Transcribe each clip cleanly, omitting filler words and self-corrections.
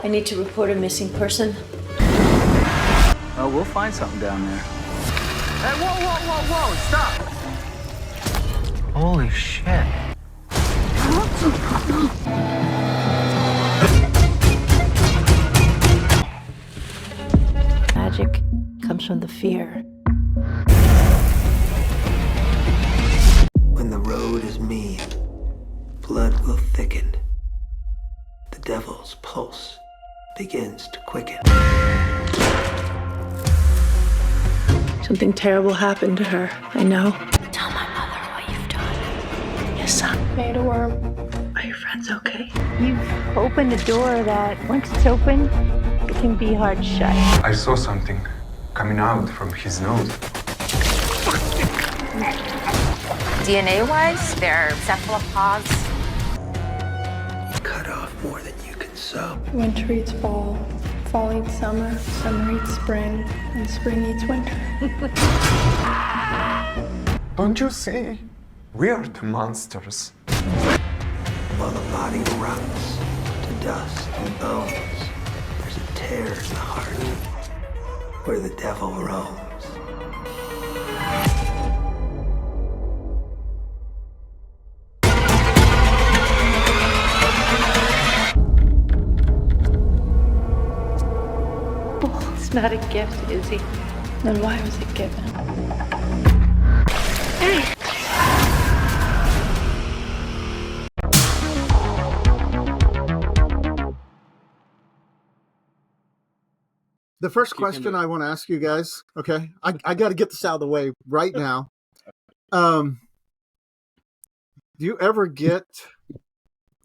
I need to report a missing person. Oh, we'll find something down there. Hey, whoa, stop! Holy shit. Magic comes from the fear. When the road is mean, blood will thicken. The devil's pulse begins to quicken. Something terrible happened to her. I know. Tell my mother what you've done. Yes, son. Made a worm. Are your friends okay? You've opened a door that, once it's open, it can be hard to shut. I saw something coming out from his nose. DNA-wise, they're cephalopods. Cut off more than you can sew. Winter eats fall, fall eats summer, summer eats spring, and spring eats winter. Don't you see? We are the monsters. While the body rots to dust and bones, there's a tear in the heart where the devil roams. Oh, it's not a gift, Izzy. Then why was it given? Hey! The first question I want to ask you guys, okay? I got to get this out of the way right now. Do you ever get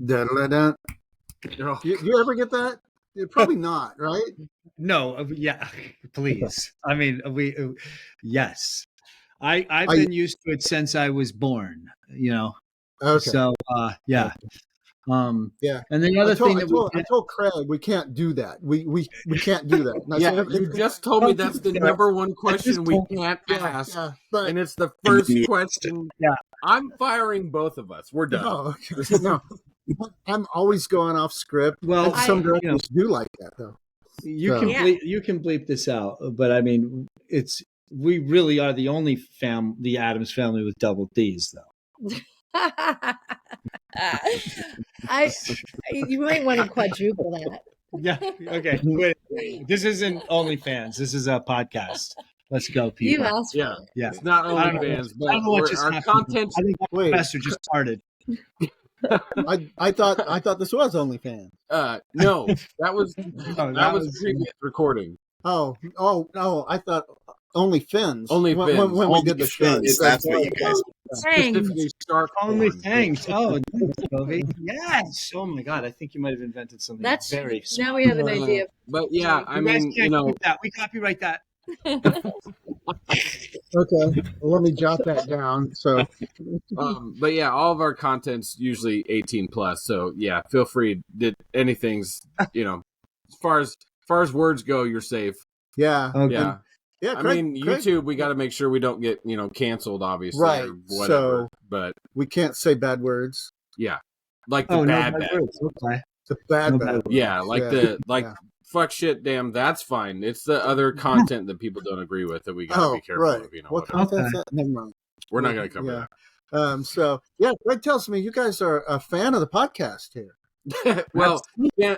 da-da-da-da? You ever get that? Probably not, right? No, yeah, please. I mean, yes. I've been used to it since I was born, you know. Okay. So, yeah. Yeah. And the other thing I told Craig we can't do that. We can't do that. Yeah, you just told me that's the number one question we can't ask, and it's the first question. Yeah. I'm firing both of us. We're done. Oh, okay. No, I'm always going off script. Well, some directors do like that, though. You can bleep this out, but I mean, we really are the only the Adams family with double D's, though. You might want to quadruple that. Yeah. Okay. Wait. This isn't OnlyFans. This is a podcast. Let's go, people. You asked for it. Yeah. It's not OnlyFans, but I don't know what just our happened. content. I think the professor just started. I thought this was OnlyFans. No, that was a previous recording. Oh, no! I thought OnlyFans. OnlyFans. When we did the show. That's what you guys. Specifically, Shark Only porn. thanks. Oh, Toby. Yes. Oh my God. I think you might have invented something That's very smart. now we have an idea. But yeah, I You guys mean, can't keep that. We copyright that. Okay, well, let me jot that down. So, but yeah, all of our content's usually 18 plus. So yeah, feel free. Anything's, as far as words go, you're safe. yeah, Okay. Yeah. yeah. I mean, YouTube, we got to make sure we don't get, canceled, obviously, Right, or whatever. so- but we can't say bad words. yeah, like the Oh, bad. no, words. Okay. The bad No bad. bad words. Yeah, like yeah. fuck shit, damn, that's fine. It's the other content that people don't agree with that we got to Oh, be careful right. of. What Whatever. content's that? Never mind. We're not going to cover Yeah. So yeah, Greg tells me you guys are a fan of the podcast here. that. Well,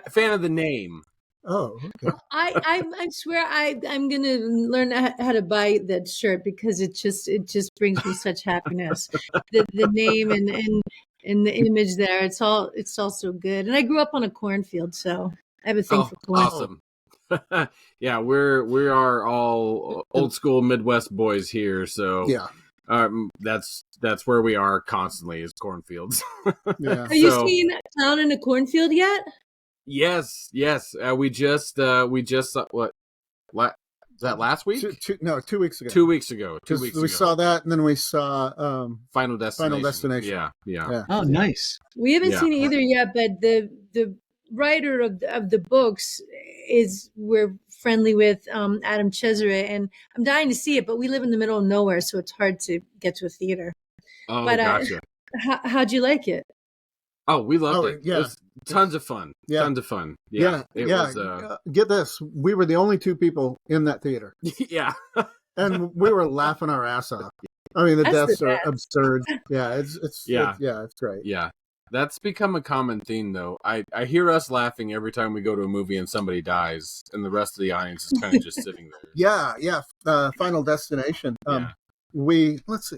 fan of the name. Oh, okay. I swear I'm gonna learn how to buy that shirt because it just brings me such happiness. The name and the image there, it's all so good. And I grew up on a cornfield, so I have a thing for corn. Awesome. Yeah, we are all old school Midwest boys here, so Yeah. that's where we are constantly is cornfieds. Yeah. Are you seeing a town in a cornfield yet? Yes. We just what? Was that last week? 2 weeks ago. 2 weeks ago. 2 weeks ago. We saw that, and then we saw Final Destination. Yeah. Oh, nice. We haven't Yeah. seen it either yet, but the writer of the books we're friendly with Adam Cesare, and I'm dying to see it, but we live in the middle of nowhere, so it's hard to get to a theater. Oh, But gotcha. how'd you like it? Oh, we loved it. Yeah. It was tons of fun. Yeah. Tons of fun. Yeah. It yeah. was, Get this. We were the only two people in that theater. yeah. And we were laughing our ass off. I mean, the That's deaths the are best. absurd. Yeah. It's great. Yeah. That's become a common theme, though. I hear us laughing every time we go to a movie and somebody dies, and the rest of the audience is kind of just sitting there. Yeah. Final Destination. Yeah. Let's see.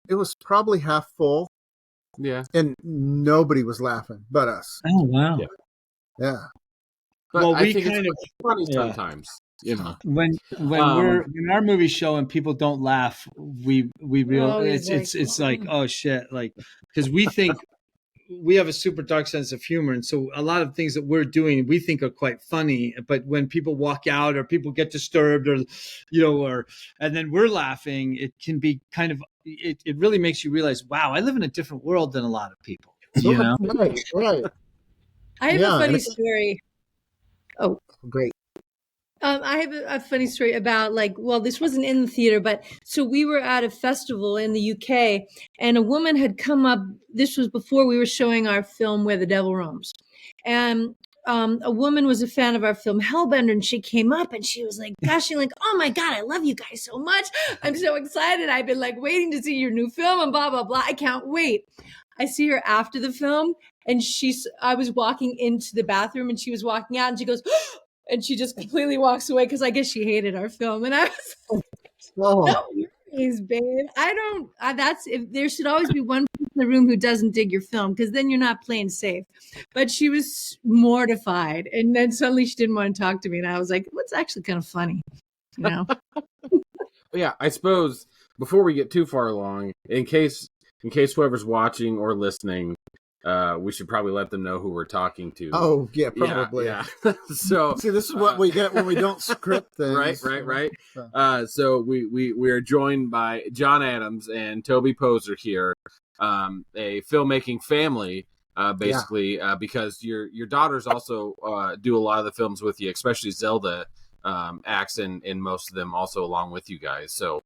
It was probably half full. Yeah. And nobody was laughing but us. Oh wow. Yeah. But Well, I we think kind it's funny sometimes, you know. when when our movies show and people don't laugh, we always it's like oh shit, like because we think we have a super dark sense of humor, and so a lot of things that we're doing we think are quite funny, but when people walk out or people get disturbed or and then we're laughing, it can be kind of it really makes you realize, wow, I live in a different world than a lot of people, you know. Right. I have a funny story. Oh, Great. I have a funny story about this wasn't in the theater, but so we were at a festival in the UK, and a woman had come up. This was before we were showing our film Where the Devil Roams, and a woman was a fan of our film Hellbender, and she came up and she was like gushing, like, "Oh my God, I love you guys so much! I'm so excited! I've been waiting to see your new film and blah blah blah. I can't wait." I see her after the film, and I was walking into the bathroom, and she was walking out, and she goes. And she just completely walks away because I guess she hated our film. And I was no worries, babe. There should always be one person in the room who doesn't dig your film, because then you're not playing safe. But she was mortified. And then suddenly she didn't want to talk to me. And I was like, what's actually kind of funny, you know? Yeah, I suppose before we get too far along, in case whoever's watching or listening, we should probably let them know who we're talking to. Oh, yeah, probably. Yeah. So see, this is what we get when we don't script things. Right. So we are joined by John Adams and Toby Poser here, a filmmaking family, basically, because your daughters also do a lot of the films with you, especially Zelda acts in most of them also along with you guys. So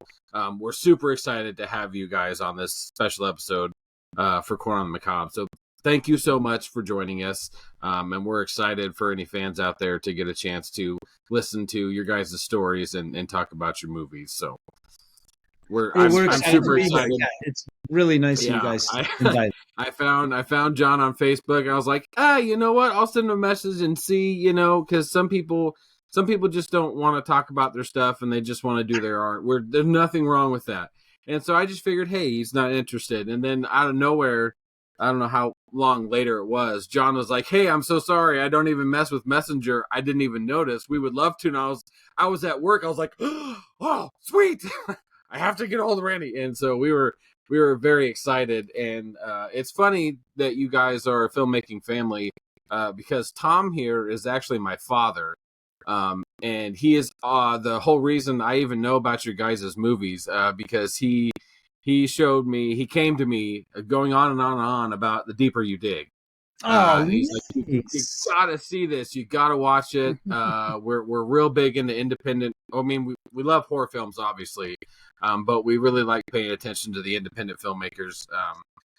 we're super excited to have you guys on this special episode for Corn on the Macabre. So thank you so much for joining us, and we're excited for any fans out there to get a chance to listen to your guys' stories and talk about your movies. So I'm super excited. It's really nice you guys invited. I found John on Facebook. I was like, you know what? I'll send him a message and see, because some people just don't want to talk about their stuff and they just want to do their art. There's nothing wrong with that. And so I just figured, hey, he's not interested. And then out of nowhere, I don't know how long later it was, John was like, hey, I'm so sorry. I don't even mess with Messenger. I didn't even notice. We would love to. And I was at work. I was like, oh, sweet. I have to get a hold of Randy. And so we were very excited. And it's funny that you guys are a filmmaking family because Tom here is actually my father. And he is the whole reason I even know about your guys' movies because he came to me going on and on and on about The Deeper You Dig. He's like, you gotta see this. You gotta watch it. We're real big into independent. I mean, we love horror films, obviously, but we really like paying attention to the independent filmmakers.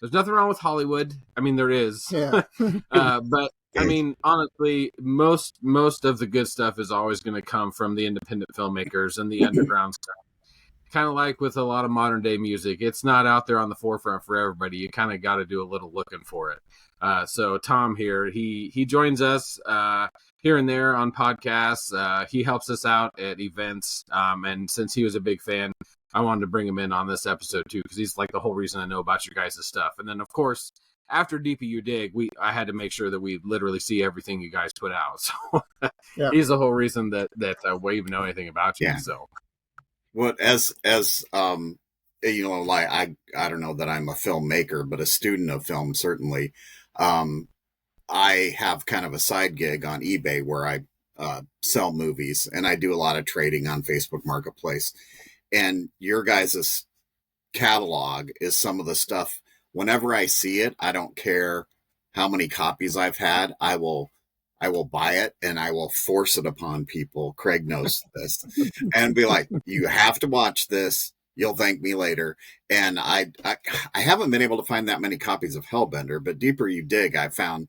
There's nothing wrong with Hollywood. I mean, there is. Yeah. But I mean, honestly, most of the good stuff is always going to come from the independent filmmakers and the underground stuff. Kind of like with a lot of modern day music, it's not out there on the forefront for everybody. You kind of got to do a little looking for it. So Tom here, he joins us here and there on podcasts. He helps us out at events. And since he was a big fan, I wanted to bring him in on this episode too, because he's like the whole reason I know about your guys' stuff. And then of course, after Deeper You Dig, I had to make sure that we literally see everything you guys put out. So he's the whole reason that we even know anything about you. Yeah. So. What as you know, like I don't know that I'm a filmmaker, but a student of film certainly. I have kind of a side gig on eBay where I sell movies, and I do a lot of trading on Facebook Marketplace. And your guys' catalog is some of the stuff. Whenever I see it, I don't care how many copies I've had. I will buy it and I will force it upon people. Craig knows this, and be like, you have to watch this. You'll thank me later. And I haven't been able to find that many copies of Hellbender, but Deeper You Dig, I found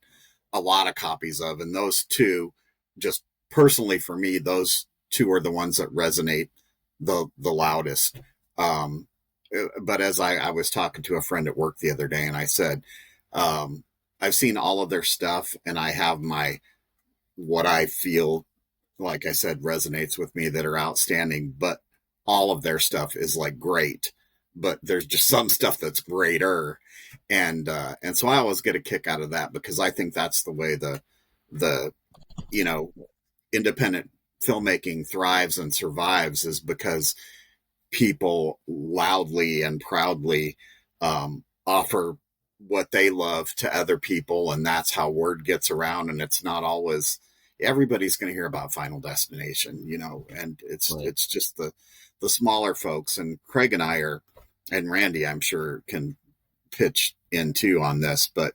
a lot of copies of. And those two, just personally for me, those two are the ones that resonate the loudest. But as I was talking to a friend at work the other day, and I said, I've seen all of their stuff, and I have what I feel, like I said, resonates with me that are outstanding, but all of their stuff is like great, but there's just some stuff that's greater. And so I always get a kick out of that, because I think that's the way the, independent filmmaking thrives and survives, is because people loudly and proudly offer what they love to other people, and that's how word gets around. And it's not always everybody's going to hear about Final Destination, and it's just the smaller folks. And Craig and I and Randy, I'm sure, can pitch in too on this, but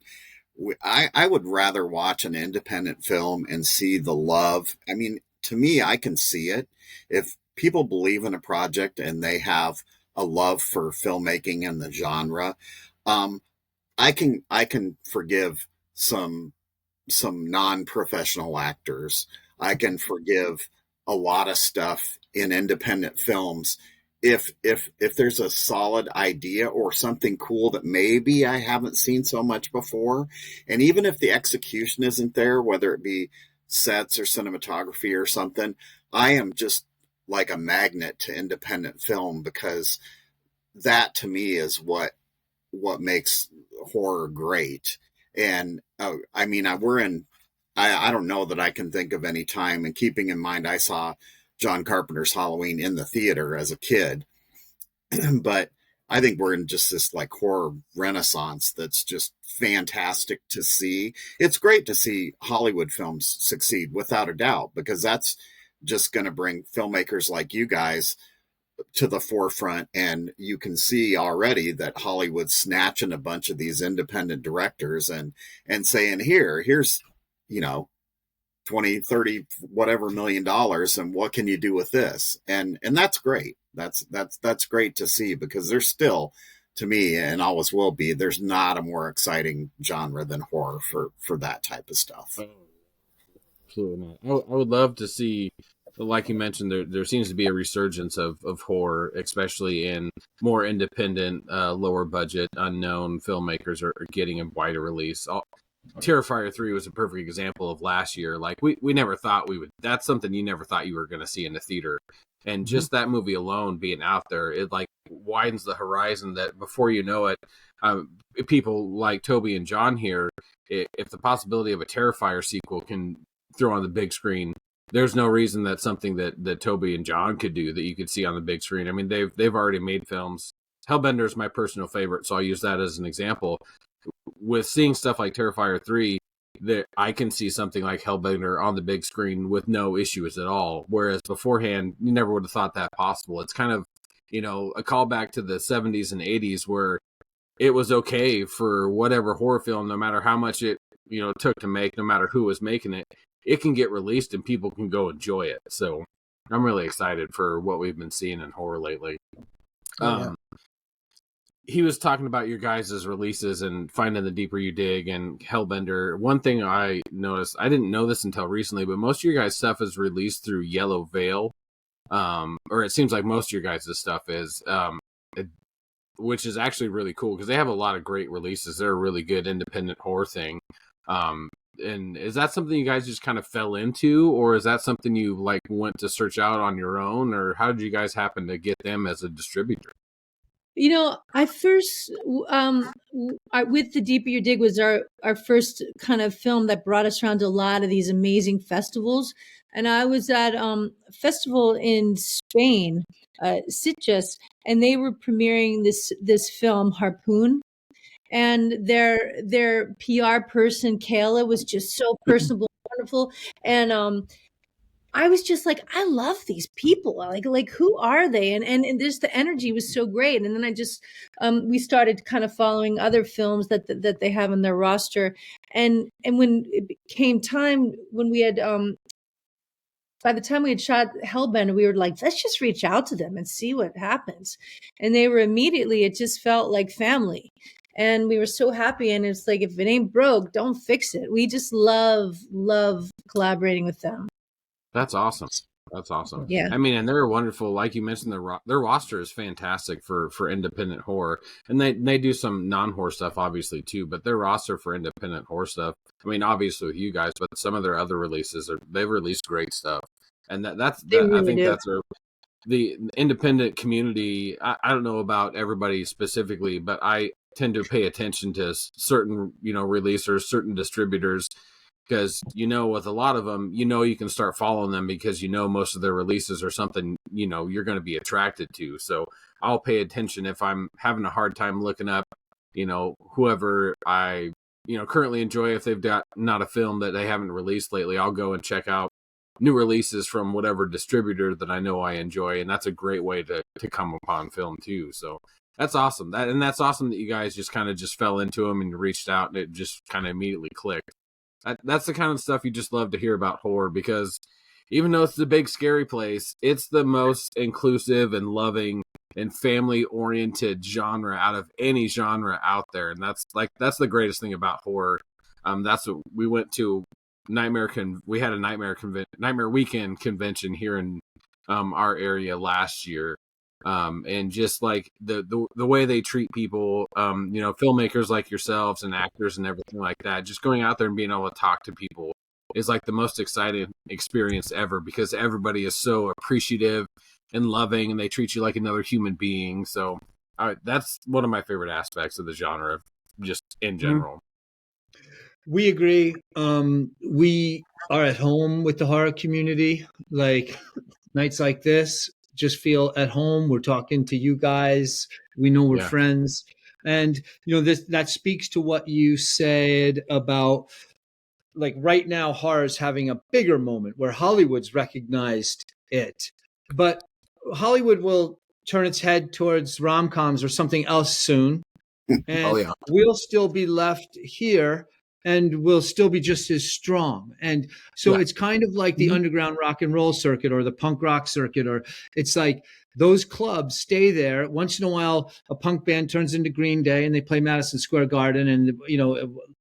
I would rather watch an independent film and see the love. I mean, to me, I can see it. If people believe in a project and they have a love for filmmaking and the genre, I can forgive some non-professional actors. I can forgive a lot of stuff in independent films if there's a solid idea or something cool that maybe I haven't seen so much before. And even if the execution isn't there, whether it be sets or cinematography or something, I am just like a magnet to independent film, because that to me is what makes horror great. And I mean, I don't know that I can think of any time, and keeping in mind I saw John Carpenter's Halloween in the theater as a kid, but I think we're in just this like horror renaissance that's just fantastic to see. It's great to see Hollywood films succeed, without a doubt, because that's just going to bring filmmakers like you guys to the forefront. And you can see already that Hollywood's snatching a bunch of these independent directors and saying, here's 20, 30, whatever $1 million, and what can you do with this? And that's great. That's great to see, because there's still, to me, and always will be, there's not a more exciting genre than horror for that type of stuff. Absolutely not. I would love to see, like you mentioned, there seems to be a resurgence of horror, especially in more independent, lower budget, unknown filmmakers are getting a wider release. Terrifier 3 was a perfect example of last year. Like we never thought we would. That's something you never thought you were going to see in the theater, and just that movie alone being out there, it like widens the horizon. That before you know it, people like Toby and John here, if the possibility of a Terrifier sequel can throw on the big screen, there's no reason that something that Toby and John could do that you could see on the big screen. I mean, they've already made films. Hellbender is my personal favorite, so I'll use that as an example. With seeing stuff like Terrifier 3, that I can see something like Hellbender on the big screen with no issues at all. Whereas beforehand, you never would have thought that possible. It's kind of, a callback to the 70s and 80s where it was okay for whatever horror film, no matter how much it, took to make, no matter who was making it, it can get released and people can go enjoy it. So I'm really excited for what we've been seeing in horror lately. He was talking about your guys' releases and Finding the Deeper You Dig and Hellbender. One thing I noticed, I didn't know this until recently, but most of your guys' stuff is released through Yellow Veil. Or it seems like most of your guys' stuff is, which is actually really cool because they have a lot of great releases. They're a really good independent horror thing. And is that something you guys just kind of fell into, or is that something you like went to search out on your own, or how did you guys happen to get them as a distributor? I first, with The Deeper You Dig was our first kind of film that brought us around to a lot of these amazing festivals. And I was at a festival in Spain, Sitges, and they were premiering this film, Harpoon. And their PR person, Kayla, was just so personable, wonderful. And I was just like, I love these people. Like who are they? And just the energy was so great. And then I just, we started kind of following other films that they have in their roster. And when it came time, when we had by the time we had shot Hellbender, we were like, let's just reach out to them and see what happens. And they were immediately, it just felt like family. And we were so happy. And it's like, if it ain't broke, don't fix it. We just love collaborating with them. That's awesome. That's awesome. Yeah. I mean, and they're wonderful. Like you mentioned, their roster is fantastic for independent horror, and they do some non-horror stuff, obviously too. But their roster for independent horror stuff, I mean, obviously with you guys, but some of their other releases they've released great stuff, and I think that's the independent community. I don't know about everybody specifically, but I tend to pay attention to certain releasers, certain distributors. Because, with a lot of them, you can start following them because, most of their releases are something, you're going to be attracted to. So I'll pay attention if I'm having a hard time looking up, whoever I, currently enjoy. If they've got not a film that they haven't released lately, I'll go and check out new releases from whatever distributor that I know I enjoy. And that's a great way to come upon film too. So that's awesome. That's awesome that you guys just kind of just fell into them and reached out and it just kind of immediately clicked. That's the kind of stuff you just love to hear about horror, because even though it's the big scary place, it's the most inclusive and loving and family oriented genre out of any genre out there. And that's the greatest thing about horror. That's what we went to we had a Nightmare Weekend convention here in our area last year. And just like the way they treat people, filmmakers like yourselves and actors and everything like that, just going out there and being able to talk to people is like the most exciting experience ever, because everybody is so appreciative and loving and they treat you like another human being. So that's one of my favorite aspects of the genre, just in general. We agree. We are at home with the horror community. Like nights like this, just feel at home. We're talking to you guys. We know we're friends. And, that speaks to what you said about, like, right now, horror's having a bigger moment where Hollywood's recognized it. But Hollywood will turn its head towards rom-coms or something else soon. And we'll still be left here, and we'll still be just as strong. And so it's kind of like the underground rock and roll circuit or the punk rock circuit, or it's like those clubs stay there. Once in a while, a punk band turns into Green Day and they play Madison Square Garden, and,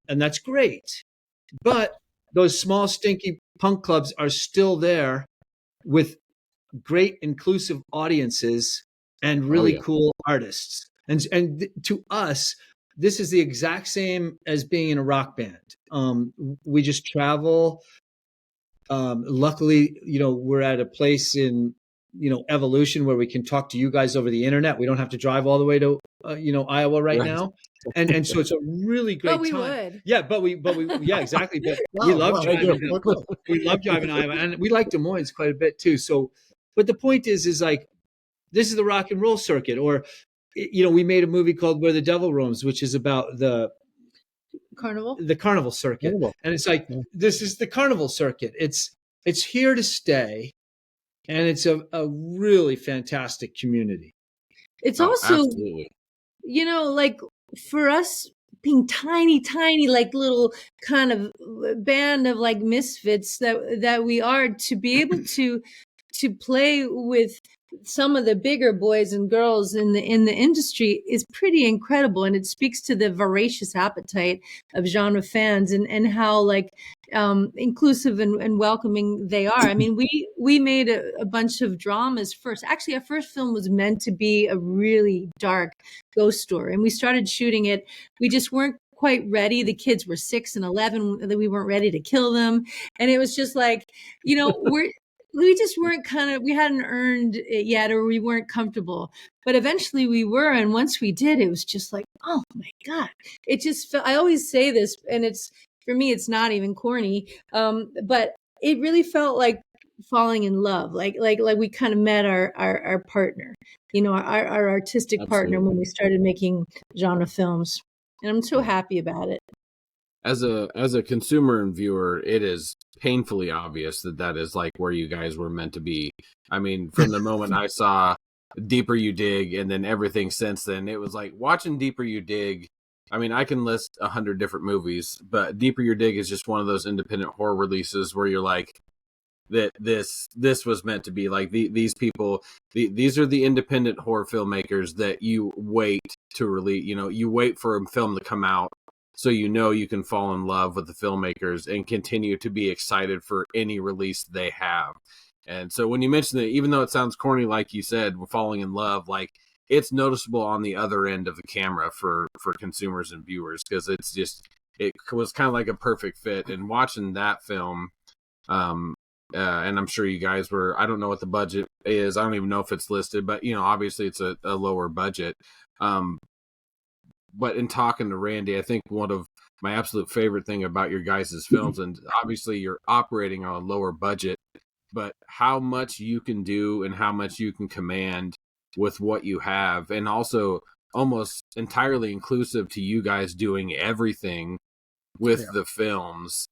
and that's great. But those small, stinky punk clubs are still there with great inclusive audiences and really cool artists. And to us, this is the exact same as being in a rock band. We just travel. Luckily, we're at a place in, evolution where we can talk to you guys over the internet. We don't have to drive all the way to, Iowa right now. And so it's a really great time. But we would. Yeah, but we, yeah, exactly. But we love driving. We love driving Iowa, and we like Des Moines quite a bit too. So, but the point is like, this is the rock and roll circuit, or, we made a movie called Where the Devil Roams, which is about the carnival circuit. And it's like, this is the carnival circuit. It's here to stay. And it's a really fantastic community. It's also, absolutely. Like for us being tiny, like little kind of band of like misfits that we are, to be able to play with some of the bigger boys and girls in the industry is pretty incredible. And it speaks to the voracious appetite of genre fans and how like inclusive and welcoming they are. I mean, we made a bunch of dramas first. Actually, our first film was meant to be a really dark ghost story, and we started shooting it. We just weren't quite ready. The kids were 6 and 11. We weren't ready to kill them. And it was just like, we just weren't we hadn't earned it yet, or we weren't comfortable, but eventually we were. And once we did, it was just like, oh my God, it just felt, I always say this, and for me, it's not even corny. But it really felt like falling in love. Like we kind of met our partner, our artistic partner when we started making genre films. And I'm so happy about it. As a consumer and viewer, it is painfully obvious that is like where you guys were meant to be. I mean, from the moment I saw Deeper You Dig, and then everything since then, it was like watching Deeper You Dig. I mean, I can list 100 different movies, but Deeper You Dig is just one of those independent horror releases where you're like, that this was meant to be. Like these people, these are the independent horror filmmakers that you wait to release. You know, you wait for a film to come out, so you know you can fall in love with the filmmakers and continue to be excited for any release they have. And so when you mention that, even though it sounds corny, like you said, we're falling in love, like it's noticeable on the other end of the camera for consumers and viewers, because it's just, it was kind of like a perfect fit. And watching that film, and I'm sure you guys were, I don't know what the budget is. I don't even know if it's listed, but you know, obviously it's a lower budget. But in talking to Randy, I think one of my absolute favorite thing about your guys' films, and obviously you're operating on a lower budget, but how much you can do and how much you can command with what you have, and also almost entirely inclusive to you guys doing everything with the films.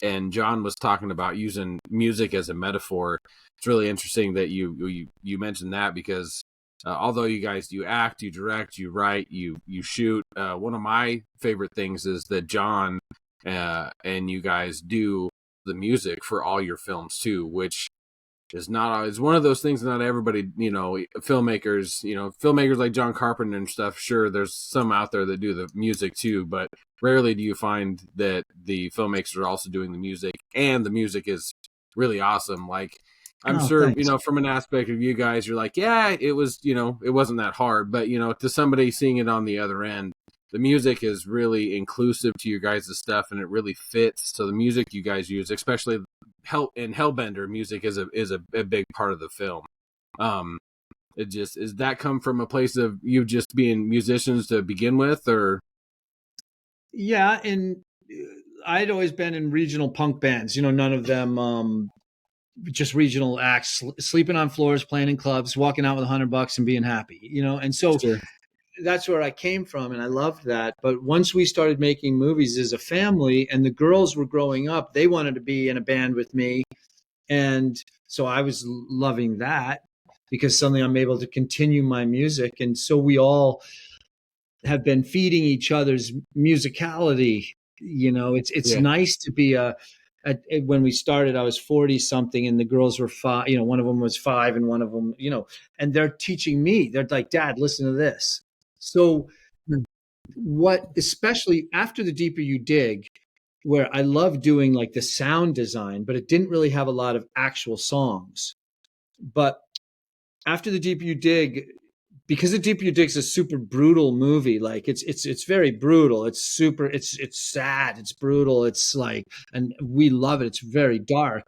And John was talking about using music as a metaphor. It's really interesting that you mentioned that, because although you guys, you act, you direct, you write, you shoot, one of my favorite things is that John and you guys do the music for all your films too, which is not always one of those things. Not everybody, you know, filmmakers like John Carpenter and stuff. Sure, there's some out there that do the music too, but rarely do you find that the filmmakers are also doing the music, and the music is really awesome. Like, I'm sure, thanks. you know, from an aspect of you guys, you're like, yeah, it was, you know, it wasn't that hard, but you know, to somebody seeing it on the other end, the music is really inclusive to your guys' stuff, and it really fits. So the music you guys use, especially in Hellbender, music is a big part of the film. It just, is that come from a place of you just being musicians to begin with, or? Yeah, and I'd always been in regional punk bands. You know, none of them just regional acts, sleeping on floors, playing in clubs, walking out with $100 and being happy. You know, and so. Sure. That's where I came from, and I loved that. But once we started making movies as a family, and the girls were growing up, they wanted to be in a band with me. And so I was loving that, because suddenly I'm able to continue my music. And so we all have been feeding each other's musicality. You know, it's nice to be when we started, I was 40 something, and the girls were 5, you know, one of them was 5, and one of them, you know, and they're teaching me. They're like, Dad, listen to this. So what, especially after The Deeper You Dig, where I love doing like the sound design, but it didn't really have a lot of actual songs. But after The Deeper You Dig, because The Deeper You Dig is a super brutal movie, like it's very brutal. It's super, it's sad, it's brutal. It's like, and we love it. It's very dark.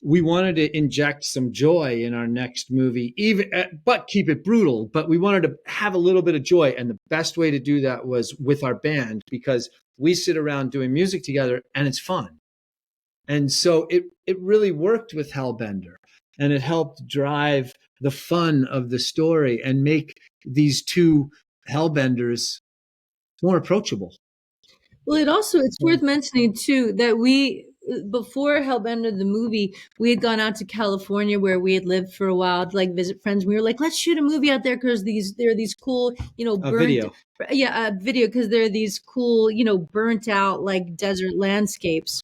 We wanted to inject some joy in our next movie, but keep it brutal. But we wanted to have a little bit of joy, and the best way to do that was with our band, because we sit around doing music together, and it's fun. And so it really worked with Hellbender, and it helped drive the fun of the story and make these two Hellbenders more approachable. Well, it's worth mentioning too that before Hellbender the movie, we had gone out to California, where we had lived for a while, to like visit friends. We were like, let's shoot a movie out there, because there are these cool, you know, video, because there are these cool, you know, burnt out like desert landscapes.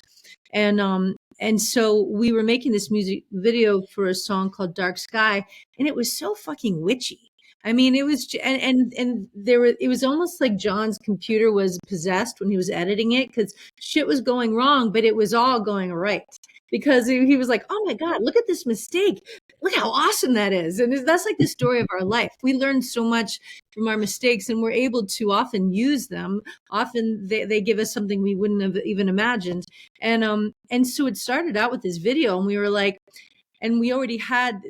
And so we were making this music video for a song called Dark Sky, and it was so fucking witchy. I mean, it was, and it was almost like John's computer was possessed when he was editing it, because shit was going wrong, but it was all going right, because he was like, oh my God, look at this mistake. Look how awesome that is. And that's like the story of our life. We learn so much from our mistakes, and we're able to often use them. Often they give us something we wouldn't have even imagined. And so it started out with this video, and we were like, and we already had,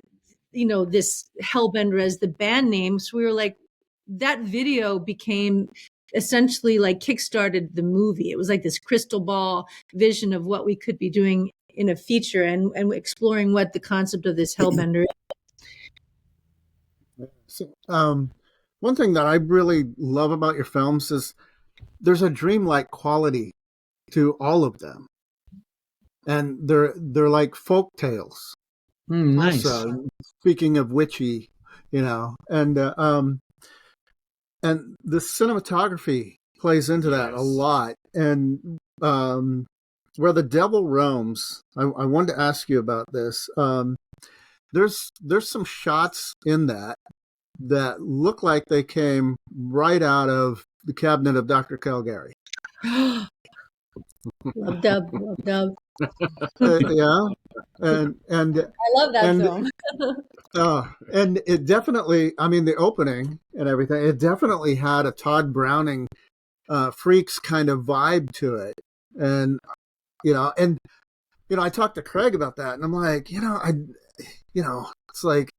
you know, this Hellbender as the band name. So we were like, that video became essentially like kickstarted the movie. It was like this crystal ball vision of what we could be doing in a feature, and exploring what the concept of this Hellbender is. So, one thing that I really love about your films is there's a dreamlike quality to all of them. And they're like folk tales. Nice. Also, speaking of witchy, you know, and the cinematography plays into that a lot. And where the devil roams. I wanted to ask you about this. There's some shots in that look like they came right out of the cabinet of Dr. Caligari. Love dub. Yeah, and I love that film. And it definitely, I mean, the opening and everything, it definitely had a Todd Browning Freaks kind of vibe to it. And I talked to Craig about that, and I'm like, it's like,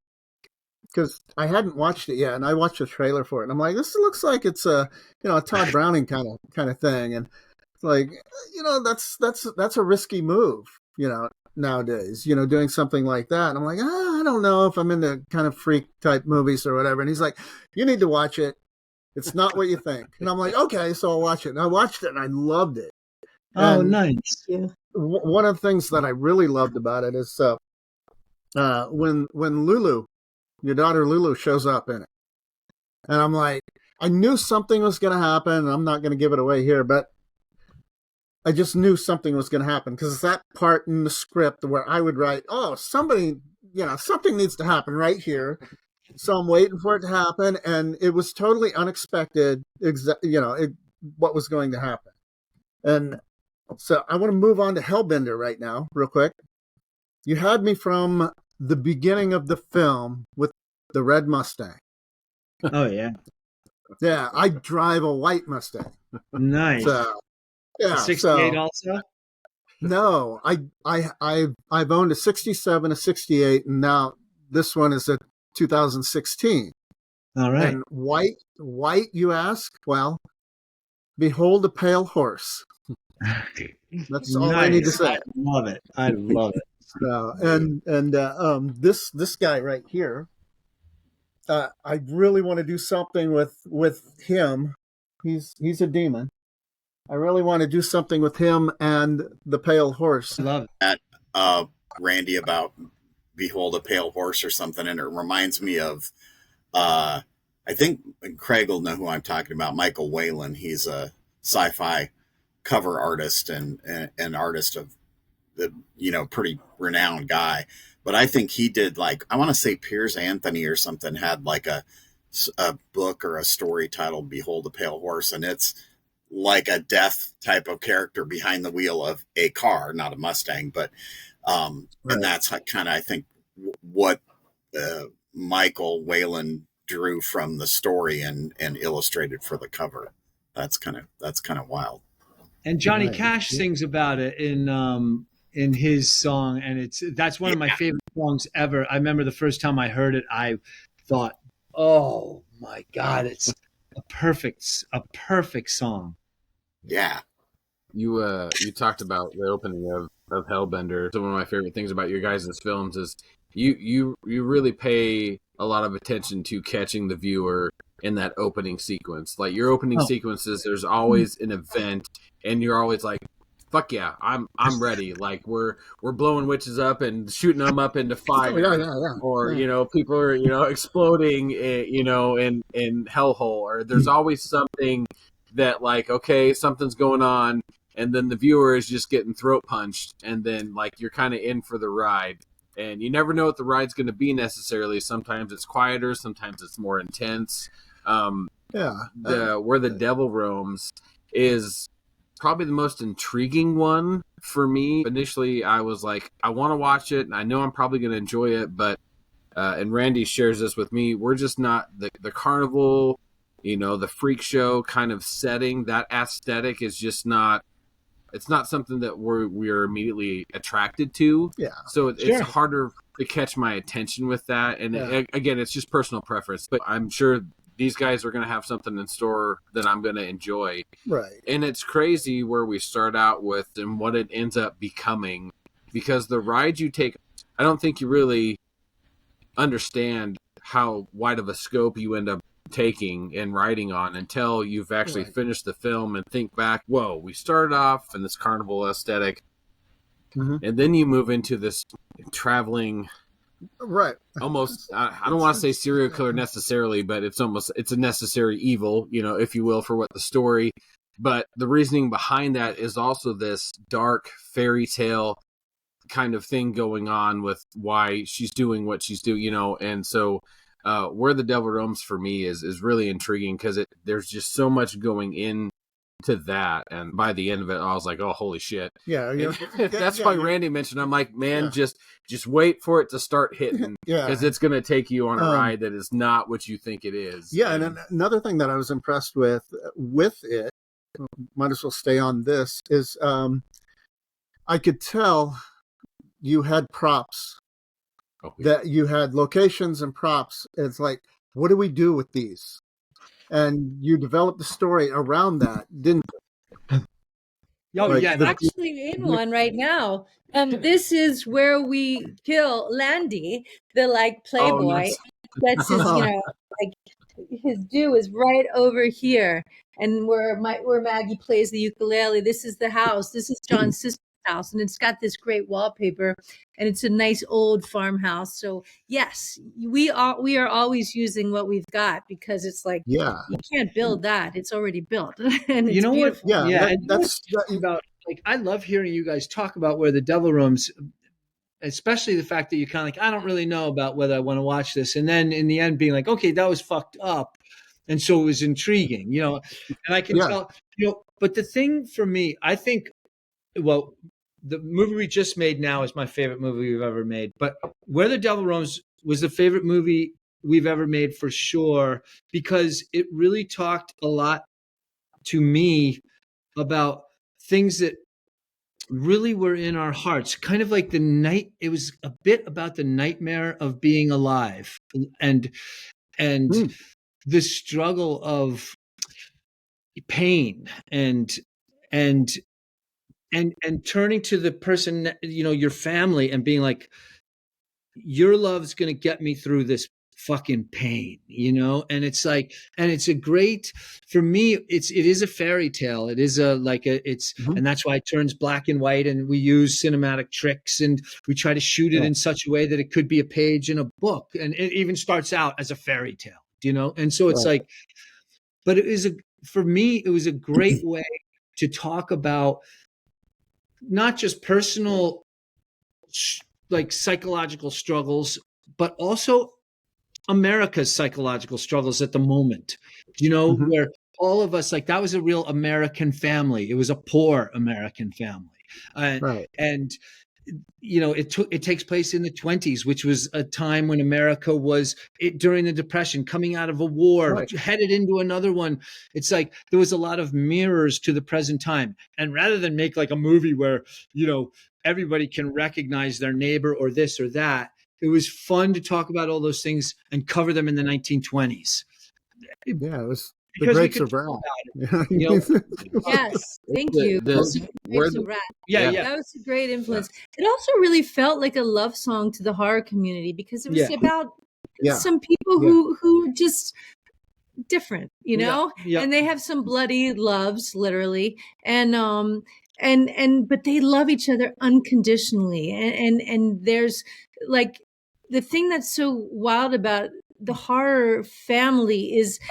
because I hadn't watched it yet, and I watched the trailer for it, and I'm like, this looks like it's a Todd Browning kind of thing, and it's like, that's a risky move, nowadays, doing something like that. And I'm like, I don't know if I'm into kind of freak type movies or whatever. And he's like, you need to watch it. It's not what you think. And I'm like, okay, so I'll watch it. And I watched it and I loved it. Oh, and nice. Yeah. One of the things that I really loved about it is when Lulu, your daughter Lulu, shows up in it. And I'm like, I knew something was going to happen. And I'm not going to give it away here, but I just knew something was going to happen, because it's that part in the script where I would write, something needs to happen right here. So I'm waiting for it to happen. And it was totally unexpected, what was going to happen. And so I want to move on to Hellbender right now, real quick. You had me from the beginning of the film with the red Mustang. Oh, yeah. Yeah, I drive a white Mustang. Nice. So, yeah, 68 also? No, I've owned a 67, a 68, and now this one is a 2016. All right. And white, you ask? Well, behold a pale horse. That's all I need to say. I love it. I love it. This guy right here, I really want to do something with him. He's a demon. I really want to do something with him and the pale horse. Love it. Randy, about Behold a Pale Horse or something, and it reminds me of, I think Craig will know who I'm talking about, Michael Whalen. He's a sci-fi cover artist and artist of the, pretty renowned guy. But I think he did, like, I want to say Piers Anthony or something had like a book or a story titled Behold a Pale Horse, and it's like a death type of character behind the wheel of a car, not a Mustang, but right. And that's kind of, I think, what Michael Whalen drew from the story and illustrated for the cover. That's kind of wild. And Johnny Cash sings about it in his song, and that's one of my favorite songs ever. I remember the first time I heard it, I thought, oh my God, it's a perfect song. Yeah. You talked about the opening of Hellbender. So one of my favorite things about your guys' films is you really pay a lot of attention to catching the viewer in that opening sequence. Like your opening sequences, there's always an event, and you're always like, fuck yeah, I'm ready. Like we're blowing witches up and shooting them up into fire. Or people are exploding in Hellhole, or there's always something that, like, okay, something's going on, and then the viewer is just getting throat punched, and then like you're kind of in for the ride, and you never know what the ride's going to be necessarily. Sometimes it's quieter, sometimes it's more intense. Where the Devil Roams is probably the most intriguing one for me. Initially, I was like, I want to watch it, and I know I'm probably going to enjoy it, but and Randy shares this with me, we're just not the carnival, the freak show kind of setting. That aesthetic is just not, it's not something that we're immediately attracted to. Yeah. So it's harder to catch my attention with that. And again, it's just personal preference, but I'm sure these guys are going to have something in store that I'm going to enjoy. Right. And it's crazy where we start out with and what it ends up becoming, because the ride you take, I don't think you really understand how wide of a scope you end up taking and riding on until you've actually finished the film and think back, whoa, we started off in this carnival aesthetic, and then you move into this traveling, almost, I don't want to say serial killer necessarily, but it's a necessary evil, if you will, for what the story But the reasoning behind that is also this dark fairy tale kind of thing going on with why she's doing what she's doing, you know. And so Where the Devil Roams for me is really intriguing because there's just so much going in to that, and by the end of it I was like, oh, holy shit. That's why Randy mentioned, I'm like, man, just wait for it to start hitting, because it's going to take you on a ride that is not what you think it is. And another thing that I was impressed with it, might as well stay on this, is I could tell you had props, that you had locations and props. It's like, what do we do with these? And you developed the story around that, didn't you? I'm actually in one right now. This is where we kill Landy, the playboy. Nice. That's his, his due is right over here, and where Maggie plays the ukulele. This is the house. This is John's sister's house, and it's got this great wallpaper, and it's a nice old farmhouse. So yes, we are always using what we've got, because it's like, you can't build that; it's already built. And you know beautiful. what? That's about. I love hearing you guys talk about Where the Devil Roams, especially the fact that you're kind of I don't really know about whether I want to watch this, and then in the end being like, okay, that was fucked up, and so it was intriguing, and I can tell, But the thing for me, I think, well, the movie we just made now is my favorite movie we've ever made, but Where the Devil Roams was the favorite movie we've ever made for sure, because it really talked a lot to me about things that really were in our hearts, kind of like it was a bit about the nightmare of being alive, and the struggle of pain, and turning to the person, your family, and being like, your love's going to get me through this fucking pain, and it's like, and it's a great, for me, it is a fairy tale. It is and that's why it turns black and white, and we use cinematic tricks, and we try to shoot it in such a way that it could be a page in a book, and it even starts out as a fairy tale, and so it's like, but for me, it was a great way to talk about not just personal, psychological struggles, but also America's psychological struggles at the moment, where all of us, that was a real American family. It was a poor American family. And it takes place in the 1920s, which was a time when America was during the Depression, coming out of a war, headed into another one. It's like there was a lot of mirrors to the present time. And rather than make a movie where, everybody can recognize their neighbor or this or that, it was fun to talk about all those things and cover them in the 1920s. Yeah, it was the Grapes of Wrath. Yes, thank you. That was a great influence. It also really felt like a love song to the horror community, because it was about some people who are just different, and they have some bloody loves, literally, and but they love each other unconditionally, and there's the thing that's so wild about the horror family is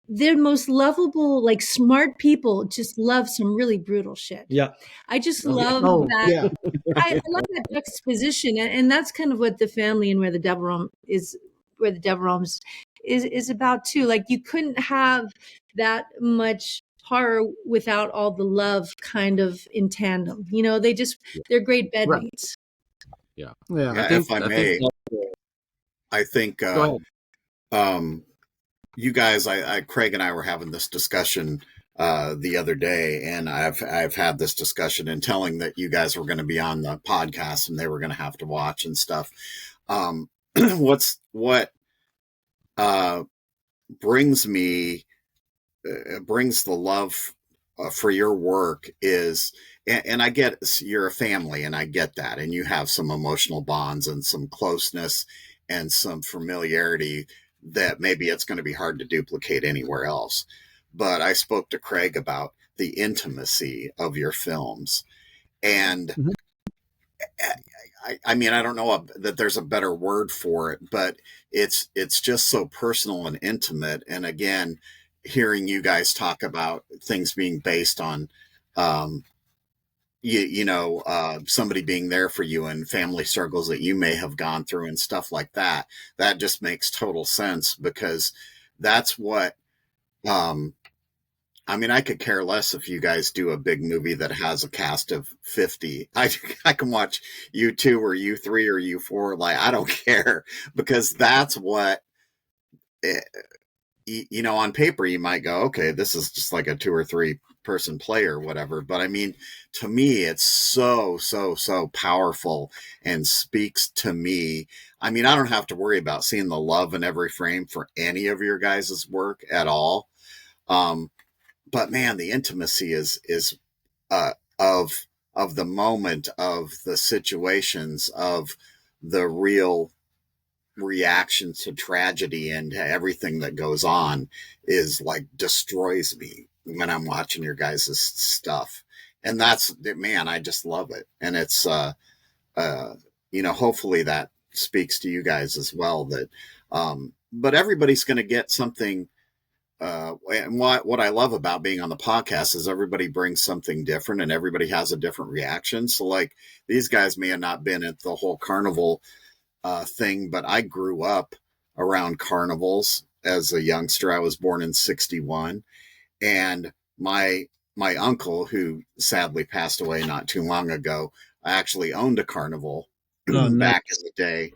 they're most lovable, smart people just love some really brutal shit. Yeah. I just love that. Yeah. I love that juxtaposition. And that's kind of what the family and Where the Devil Roams is about too. You couldn't have that much horror without all the love kind of in tandem. They're great bedmates. Yeah. If I may, I think you guys, Craig and I were having this discussion the other day, and I've had this discussion and telling that you guys were going to be on the podcast and they were going to have to watch and stuff. What brings the love for your work is, and I get you're a family, and I get that, and you have some emotional bonds and some closeness and some familiarity that maybe it's going to be hard to duplicate anywhere else. But I spoke to Craig about the intimacy of your films, and I mean, I don't know that there's a better word for it, but it's just so personal and intimate. And again, hearing you guys talk about things being based on, somebody being there for you and family struggles that you may have gone through and stuff like that. That just makes total sense, because that's what, I could care less if you guys do a big movie that has a cast of 50. I can watch you 2 or you 3 or you 4. Like, I don't care, because that's what, on paper you might go, okay, this is just like a 2 or 3 person play or whatever. But I mean, to me, it's so powerful and speaks to me. I mean, I don't have to worry about seeing the love in every frame for any of your guys' work at all. But man, the intimacy is of the moment, of the situations, of the real reactions to tragedy and everything that goes on, is like destroys me when I'm watching your guys' stuff. And that's, man, I just love it. And it's, hopefully that speaks to you guys as well, that, but everybody's going to get something. And what I love about being on the podcast is everybody brings something different and everybody has a different reaction. So like, these guys may have not been at the whole carnival thing, but I grew up around carnivals as a youngster. I was born in 1961, and my uncle, who sadly passed away not too long ago, actually owned a carnival back in the day.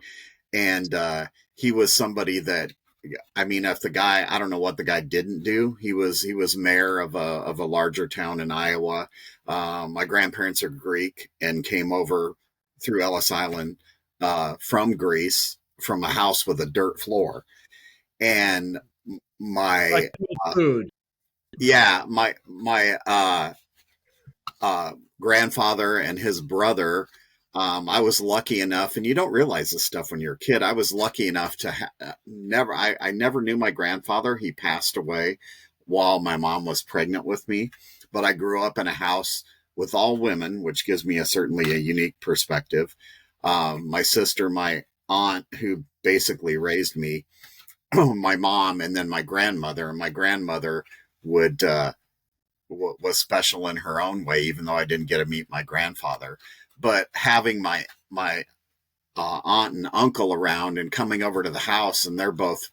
And he was somebody that, if the guy, I don't know what the guy didn't do. He was mayor of a larger town in Iowa. My grandparents are Greek and came over through Ellis Island from Greece, from a house with a dirt floor. And my food. Yeah, my grandfather and his brother, I was lucky enough, and you don't realize this stuff when you're a kid. I was lucky enough to I never knew my grandfather. He passed away while my mom was pregnant with me, but I grew up in a house with all women, which gives me certainly a unique perspective. My sister, my aunt, who basically raised me, my mom, and then my grandmother. And my grandmother was special in her own way, even though I didn't get to meet my grandfather. But having my aunt and uncle around and coming over to the house, and they're both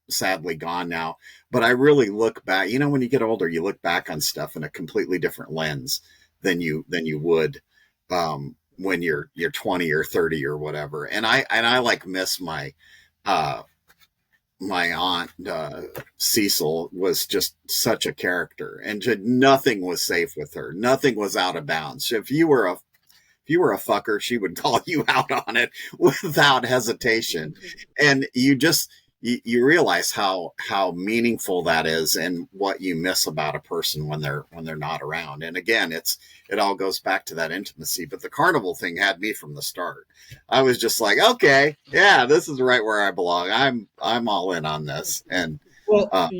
sadly gone now. But I really look back, when you get older, you look back on stuff in a completely different lens than you would when you're 20 or 30 or whatever. And I like miss my aunt, Cecil, was just such a character, and nothing was safe with her. Nothing was out of bounds. If you were a fucker, she would call you out on it without hesitation. And you realize how meaningful that is, and what you miss about a person when they're not around. And again, it all goes back to that intimacy. But the carnival thing had me from the start. I was just like, okay, yeah, this is right where I belong. I'm all in on this. And but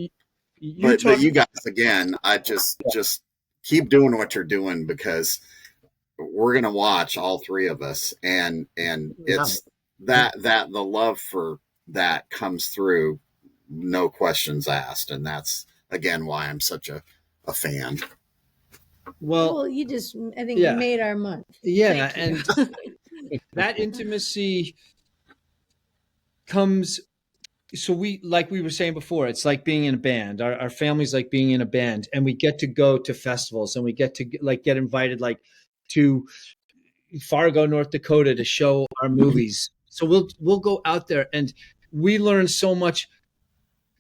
you guys, again, I just keep doing what you're doing, because we're gonna watch, all 3 of us, and it's that the love for that comes through, no questions asked. And that's again why I'm such a fan. Well, you just, I think you made our month. Yeah. And that intimacy comes, so like we were saying before, it's like being in a band. Our family's like being in a band, and we get to go to festivals, and we get to get invited to Fargo, North Dakota, to show our movies. So we'll go out there, and we learn so much.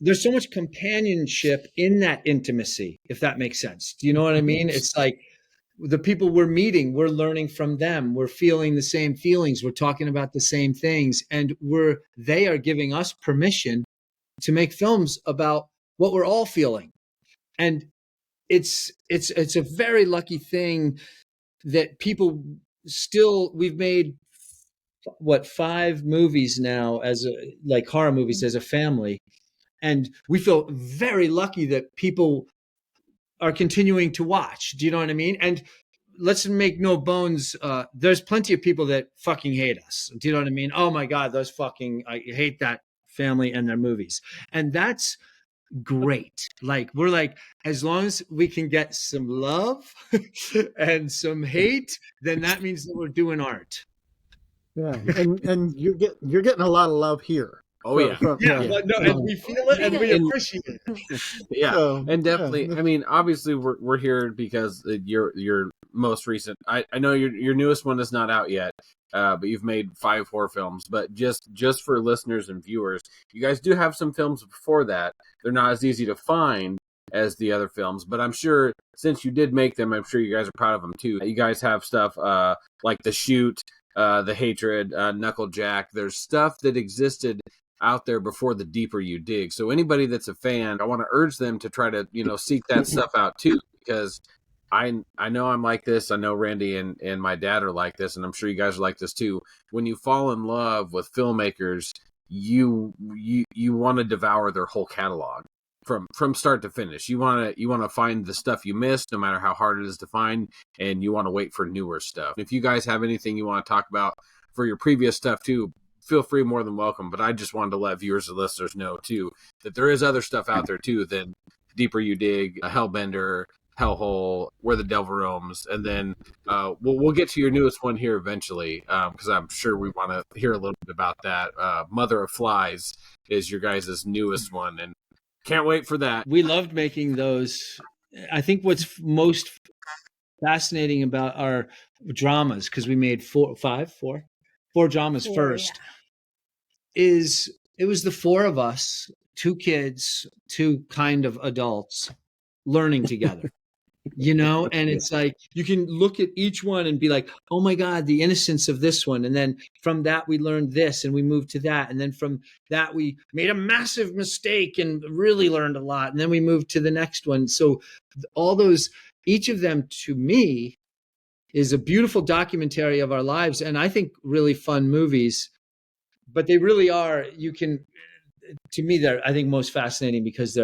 There's so much companionship in that intimacy, if that makes sense. Do you know what I mean? It's like the people we're meeting, we're learning from them. We're feeling the same feelings. We're talking about the same things, and they are giving us permission to make films about what we're all feeling. And it's a very lucky thing that people we've made 5 movies now as horror movies as a family. And we feel very lucky that people are continuing to watch. Do you know what I mean? And let's make no bones. There's plenty of people that fucking hate us. Do you know what I mean? Oh my God, I hate that family and their movies. And that's great. Like we're like, as long as we can get some love and some hate, then that means that we're doing art. Yeah, and you're getting a lot of love here. Oh yeah, and we feel it and we appreciate it. Yeah, So, and definitely. yeah. I mean, obviously, we're here because your most recent. I know your newest one is not out yet, but you've made 5 horror films. But just for listeners and viewers, you guys do have some films before that. They're not as easy to find as the other films, but I'm sure since you did make them, I'm sure you guys are proud of them too. You guys have stuff like The Shoot, The Hatred, Knucklejack. There's stuff that existed out there before The Deeper You Dig. So anybody that's a fan, I want to urge them to try to, seek that stuff out too, because I know I'm like this. I know Randy and my dad are like this, and I'm sure you guys are like this too. When you fall in love with filmmakers, you want to devour their whole catalog from start to finish. You want to find the stuff you missed, no matter how hard it is to find, and you want to wait for newer stuff. If you guys have anything you want to talk about for your previous stuff too, feel free, more than welcome. But I just wanted to let viewers and listeners know too that there is other stuff out there too than Deeper You Dig, Hellbender, Hellhole, Where the Devil Roams, and then we'll get to your newest one here eventually, because I'm sure we want to hear a little bit about that. Mother of Flies is your guys' newest one, and can't wait for that. We loved making those. I think what's most fascinating about our dramas, because we made four dramas first, is it was the 4 of us, 2 kids, 2 kind of adults learning together. And it's like you can look at each one and be like, oh my God, the innocence of this one. And then from that, we learned this and we moved to that. And then from that, we made a massive mistake and really learned a lot. And then we moved to the next one. So all those, each of them to me is a beautiful documentary of our lives. And I think really fun movies, but they really are, to me, they're, I think, most fascinating because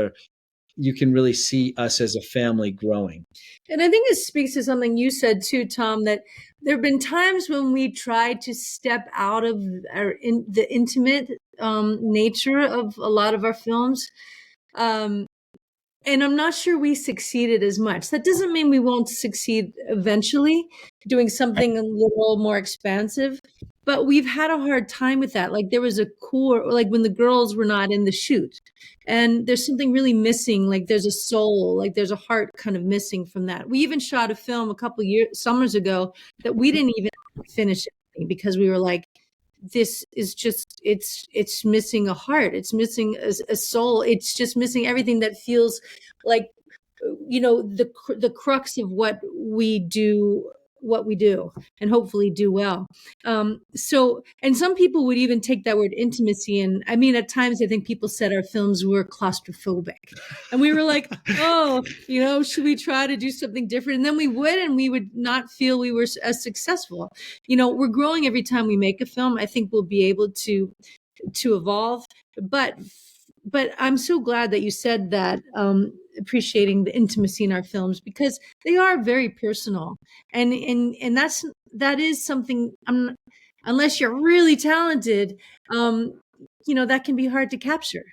you can really see us as a family growing. And I think it speaks to something you said too, Tom, that there have been times when we tried to step out of the intimate nature of a lot of our films. And I'm not sure we succeeded as much. That doesn't mean we won't succeed eventually doing something a little more expansive, but we've had a hard time with that. Like there was a core, like when the girls were not in the shoot, and there's something really missing. Like there's a soul, like there's a heart kind of missing from that. We even shot a film a couple summers ago that we didn't even finish because we were like, this is just, it's missing a heart. It's missing a soul. It's just missing everything that feels like, the crux of what we do and hopefully do well. So, and some people would even take that word intimacy. And I mean, at times I think people said our films were claustrophobic and we were like, oh, should we try to do something different? And then we would not feel we were as successful. We're growing every time we make a film. I think we'll be able to evolve, but I'm so glad that you said that, appreciating the intimacy in our films, because they are very personal, and that is something. Unless you're really talented, that can be hard to capture,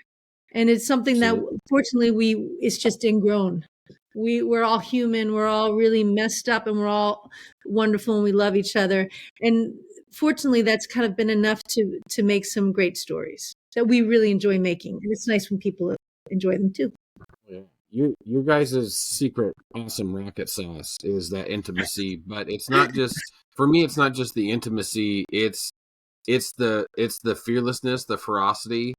and it's something that fortunately it's just ingrown. We're all human. We're all really messed up, and we're all wonderful, and we love each other. And fortunately, that's kind of been enough to make some great stories that we really enjoy making. And it's nice when people enjoy them too. Yeah. You guys' secret awesome rocket sauce is that intimacy, but it's not just, for me, it's not just the intimacy, it's the fearlessness, the ferocity,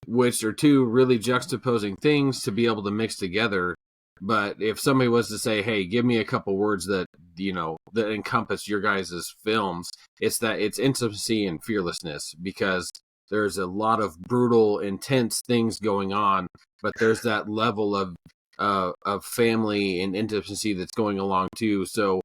which are 2 really juxtaposing things to be able to mix together. But if somebody was to say, hey, give me a couple words that encompass your guys' films, it's intimacy and fearlessness, because there's a lot of brutal, intense things going on, but there's that level of family and intimacy that's going along too. So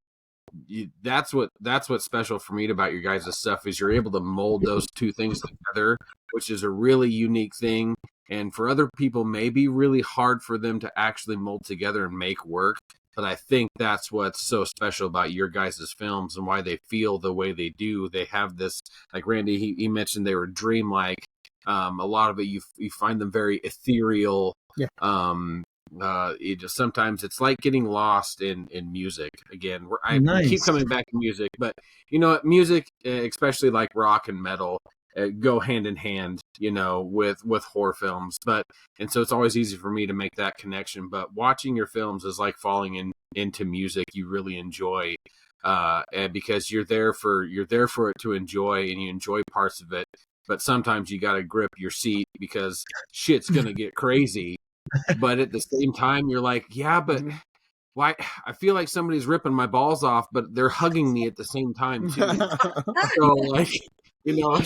that's what's special for me about your guys' stuff, is you're able to mold those 2 things together, which is a really unique thing. And for other people, may be really hard for them to actually mold together and make work. But I think that's what's so special about your guys' films and why they feel the way they do. They have this, like Randy, he mentioned they were dreamlike. A lot of it you find them very ethereal. Yeah. It just sometimes it's like getting lost in music again. I Nice. keep coming back to music, but you know, music, especially like rock and metal, go hand in hand, you know, with horror films. And so it's always easy for me to make that connection. But watching your films is like falling into music you really enjoy, and because you're there for it to enjoy, and you enjoy parts of it. But sometimes you got to grip your seat because shit's gonna get crazy. But at the same time, you're like, yeah, but why? I feel like somebody's ripping my balls off, but they're hugging me at the same time too. So like, you know,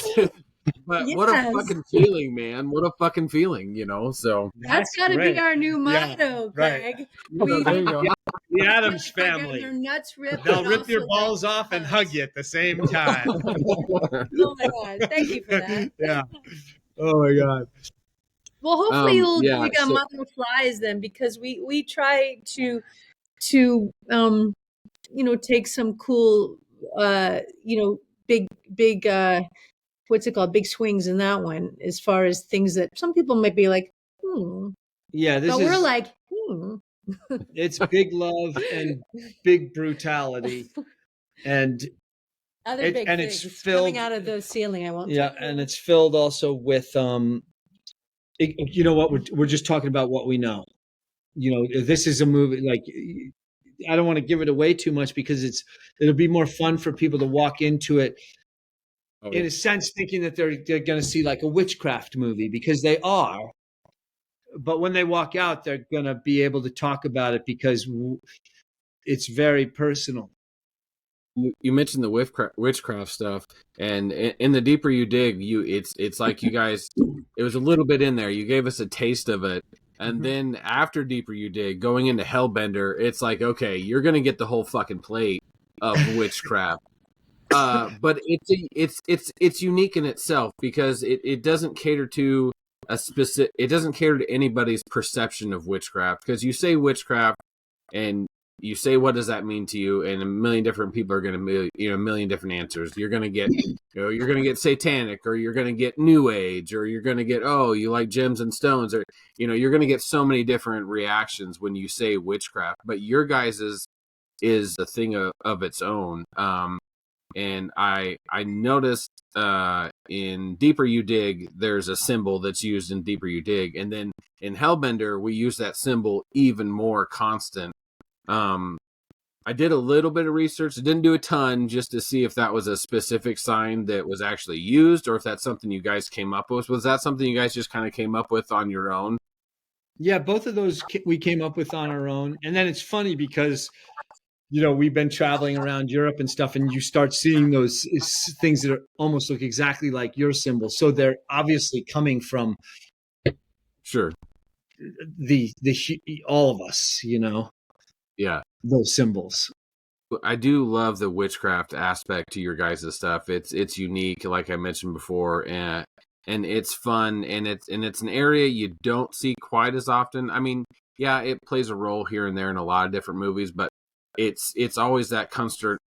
but what a fucking feeling, man! What a fucking feeling, you know. So that's got to be our new motto, Greg. Right. There you go. The Adams family. Their nuts ripped. They'll rip your balls off and hug you at the same time. Oh my god! Thank you for that. Yeah. Oh my god. Well, hopefully you'll do like a Mother of Flies then, because we try to you know, take some cool you know, big what's it called, big swings in that one, as far as things that some people might be like, Yeah, but we're like, It's big love and big brutality, and other big things it's filled coming out of the ceiling. I won't. Yeah, and it's filled also with you know what, we're just talking about what we know. You know, this is a movie, like, I don't want to give it away too much because it'll be more fun for people to walk into it in a sense thinking that they're going to see like a witchcraft movie, because they are. But when they walk out, they're going to be able to talk about it because it's very personal. You mentioned the witchcraft stuff, and in The Deeper You Dig, it's like you guys, it was a little bit in there. You gave us a taste of it, and then after Deeper You Dig, going into Hellbender, it's like, okay, you're gonna get the whole fucking plate of witchcraft. But it's unique in itself because it doesn't cater to it doesn't cater to anybody's perception of witchcraft, because you say witchcraft and you say, what does that mean to you? And a million different people are going to, you know, a million different answers. You're going to get, you know, you're going to get satanic, or you're going to get new age, or you're going to get, oh, you like gems and stones, or, you know, you're going to get so many different reactions when you say witchcraft. But your guys is a thing of its own. And I noticed in Deeper You Dig, there's a symbol that's used in Deeper You Dig. And then in Hellbender, we use that symbol even more constant. I did a little bit of research. I didn't do a ton, just to see if that was a specific sign that was actually used, or if that's something you guys came up with. Was that something you guys just kind of came up with on your own? Yeah, both of those we came up with on our own. And then it's funny because, you know, we've been traveling around Europe and stuff, and you start seeing those things that almost look exactly like your symbol. So they're obviously coming from sure the all of us, you know. Yeah, those symbols. I do love the witchcraft aspect to your guys' stuff. It's unique, like I mentioned before, and it's fun, and it's an area you don't see quite as often. I mean, yeah, it plays a role here and there in a lot of different movies, but it's always that concert.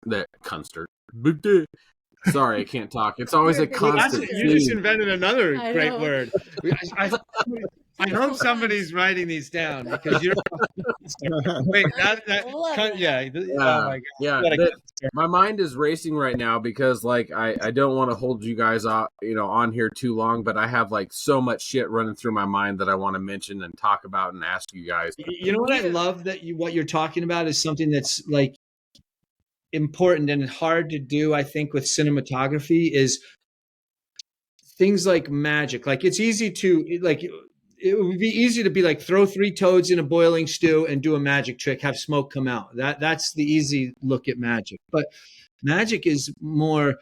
Sorry, I can't talk. It's always a constant. You just invented another great word. I hope somebody's writing these down, because you're. Wait, yeah. Oh my God. Yeah. My mind is racing right now because, like, I don't want to hold you guys on here too long, but I have like so much shit running through my mind that I want to mention and talk about and ask you guys. You know what I love, that what you're talking about is something that's like important and hard to do, I think, with cinematography, is things like magic. Like, it's easy to, like, it would be easy to be like, throw 3 toads in a boiling stew and do a magic trick, have smoke come out. That's the easy look at magic. But magic is more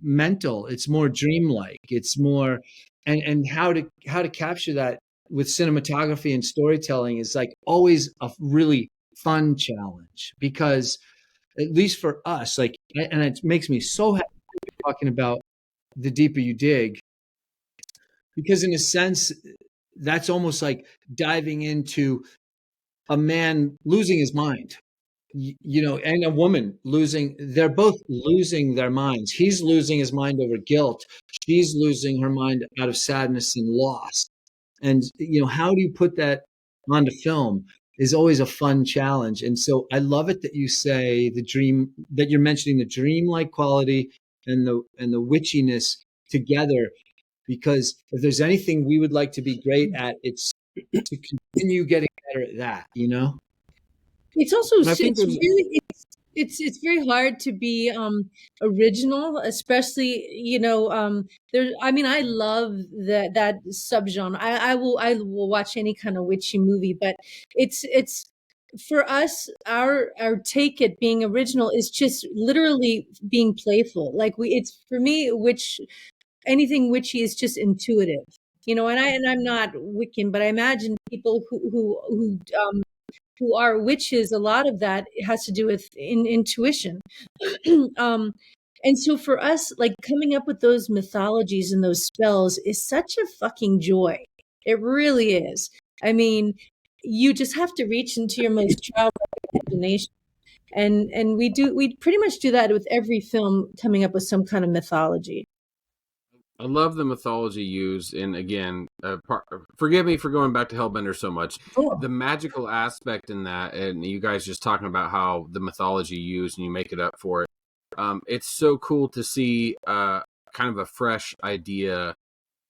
mental. It's more dreamlike. It's more, and how to capture that with cinematography and storytelling is like always a really fun challenge, because at least for us, like, and it makes me so happy talking about The Deeper You Dig, because in a sense, that's almost like diving into a man losing his mind. and a woman they're both losing their minds. He's losing his mind over guilt. She's losing her mind out of sadness and loss. And, how do you put that onto film is always a fun challenge. And so I love it that you say that you're mentioning the dreamlike quality and the witchiness together, because if there's anything we would like to be great at, it's to continue getting better at that, It's also And I think it's very hard to be original, especially there. I mean, I love that subgenre. I will watch any kind of witchy movie, but it's for us, our take at being original is just literally being playful. Like it's for me, anything witchy is just intuitive, and I'm not Wiccan, but I imagine people who are witches, a lot of that has to do with intuition. And so for us, like coming up with those mythologies and those spells is such a fucking joy. It really is. I mean, you just have to reach into your most childlike imagination. And we pretty much do that with every film, coming up with some kind of mythology. I love the mythology used, and again, forgive me for going back to Hellbender so much. Cool. The magical aspect in that, and you guys just talking about how the mythology used and you make it up for it. It's so cool to see kind of a fresh idea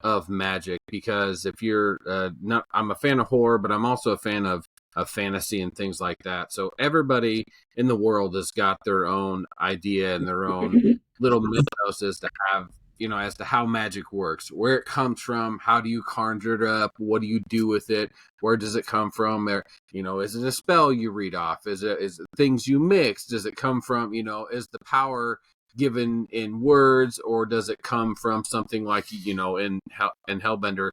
of magic, because if you're I'm a fan of horror, but I'm also a fan of fantasy and things like that. So everybody in the world has got their own idea and their own little mythos as to how magic works, where it comes from, how do you conjure it up, what do you do with it, where does it come from, is it a spell you read off, is it things you mix, does it come from, is the power given in words, or does it come from something like, in Hellbender,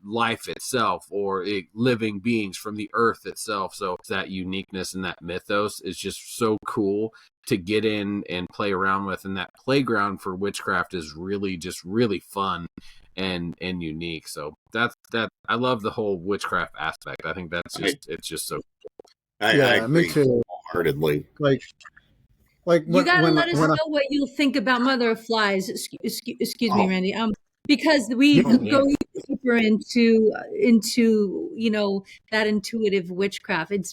life itself, or living beings from the earth itself. So that uniqueness and that mythos is just so cool to get in and play around with, and that playground for witchcraft is really just really fun and unique. So that I love the whole witchcraft aspect. I think it's just so cool. I agree me too. wholeheartedly. Like You gotta let us know what you think about Mother of Flies. Excuse me, Randy. Because we go deeper into that intuitive witchcraft. It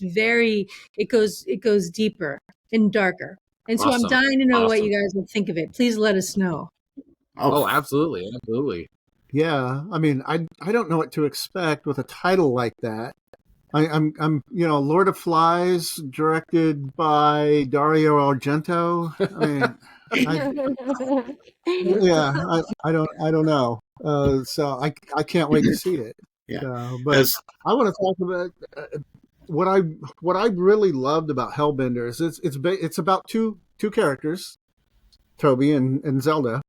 goes deeper and darker. And so Awesome. I'm dying to know what Awesome. you guys will think of it. Please let us know. Oh, absolutely, absolutely. Yeah, I mean, I don't know what to expect with a title like that. I'm Lord of Flies, directed by Dario Argento. I don't know. So I can't wait to see it. Yeah, but I want to talk about what I really loved about Hellbender is it's about two characters, Toby and Zelda.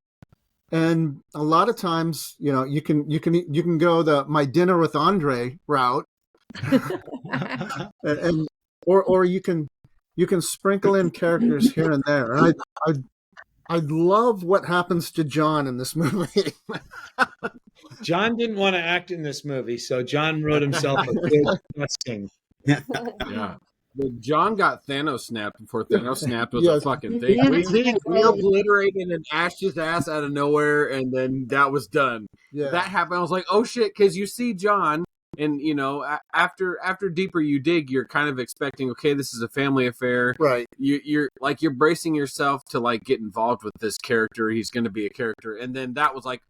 And a lot of times, you can go the My Dinner with Andre route, or you can sprinkle in characters here and there. And I love what happens to John in this movie. John didn't want to act in this movie, so John wrote himself a good blessing. Yeah. John got Thanos snapped before Thanos snapped was a fucking thing. We obliterated and ashed his ass out of nowhere, and then that was done. Yeah. That happened. I was like, oh shit, because you see John, and after Deeper You Dig, you're kind of expecting, okay, this is a family affair. Right. You're bracing yourself to like get involved with this character. He's going to be a character, and then that was like,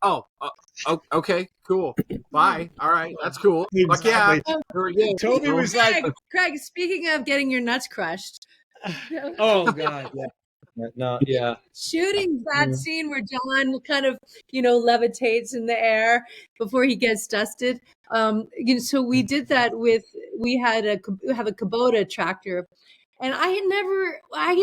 okay, cool, bye, all right, that's cool. Exactly. Like, yeah, Toby was like, Craig, speaking of getting your nuts crushed. oh god, yeah. No, yeah. Shooting that scene where John kind of, levitates in the air before he gets dusted. So we did that we have a Kubota tractor, and I had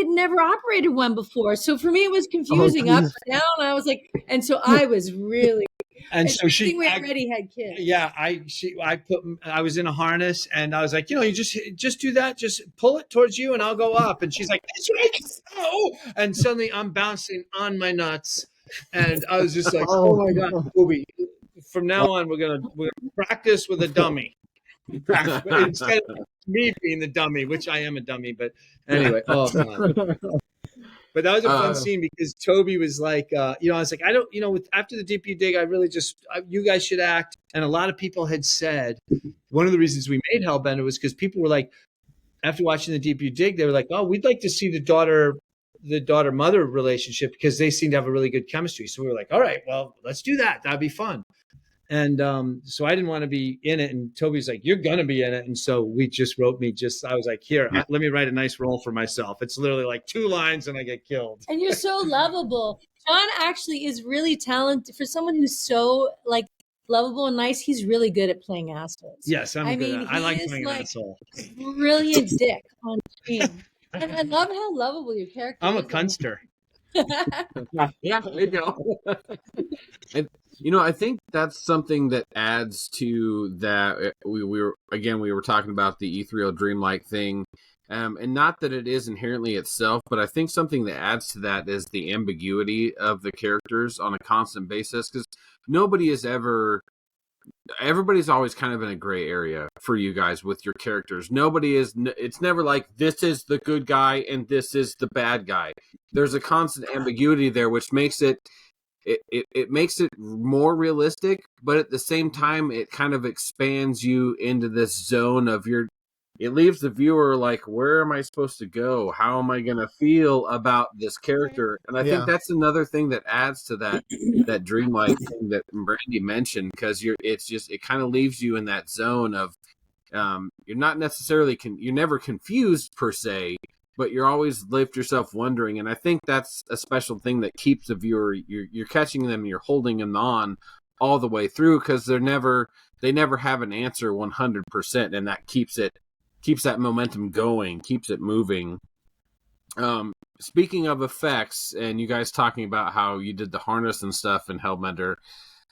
never operated one before. So for me, it was confusing, up and down. And I was like, and so I was really. And so she already had kids. Yeah, I was in a harness, and I was like, you just do that, just pull it towards you, and I'll go up. And she's like, that's right, so. And suddenly I'm bouncing on my nuts, and I was just like, oh my god, Booby. From now on, we're gonna practice with a dummy. Instead of me being the dummy, which I am a dummy, but anyway. Oh God. But that was a fun scene because Toby was like, I was like, I don't, after the Deep You Dig, I really you guys should act. And a lot of people had said one of the reasons we made Hellbender was because people were like, after watching the Deep You Dig, they were like, oh, we'd like to see the daughter-mother relationship because they seem to have a really good chemistry. So we were like, all right, well, let's do that. That'd be fun. And so I didn't want to be in it. And Toby's like, you're going to be in it. And so we just I was like, here, let me write a nice role for myself. It's literally like 2 lines and I get killed. And you're so lovable. John actually is really talented. For someone who's so like lovable and nice, he's really good at playing assholes. Yes, I like playing an asshole. Brilliant dick on screen. And I love how lovable your character is. I'm a cunster. Yeah, there you go. And, I think that's something that adds to that. We were talking about the ethereal dreamlike thing, and not that it is inherently itself, but I think something that adds to that is the ambiguity of the characters on a constant basis, because everybody's always kind of in a gray area for you guys with your characters. It's never like this is the good guy and this is the bad guy. There's a constant ambiguity there, which makes it makes it more realistic, but at the same time, it kind of expands you into this zone of it leaves the viewer like, where am I supposed to go? How am I going to feel about this character? And I think that's another thing that adds to that dreamlike thing that Brandy mentioned, because it kind of leaves you in that zone of, you're not necessarily, you're never confused per se, but you're always left yourself wondering. And I think that's a special thing that keeps the viewer, you're catching them, you're holding them on all the way through, because they never have an answer 100%. And that keeps that momentum going, keeps it moving. Speaking of effects, and you guys talking about how you did the harness and stuff in Hellbender,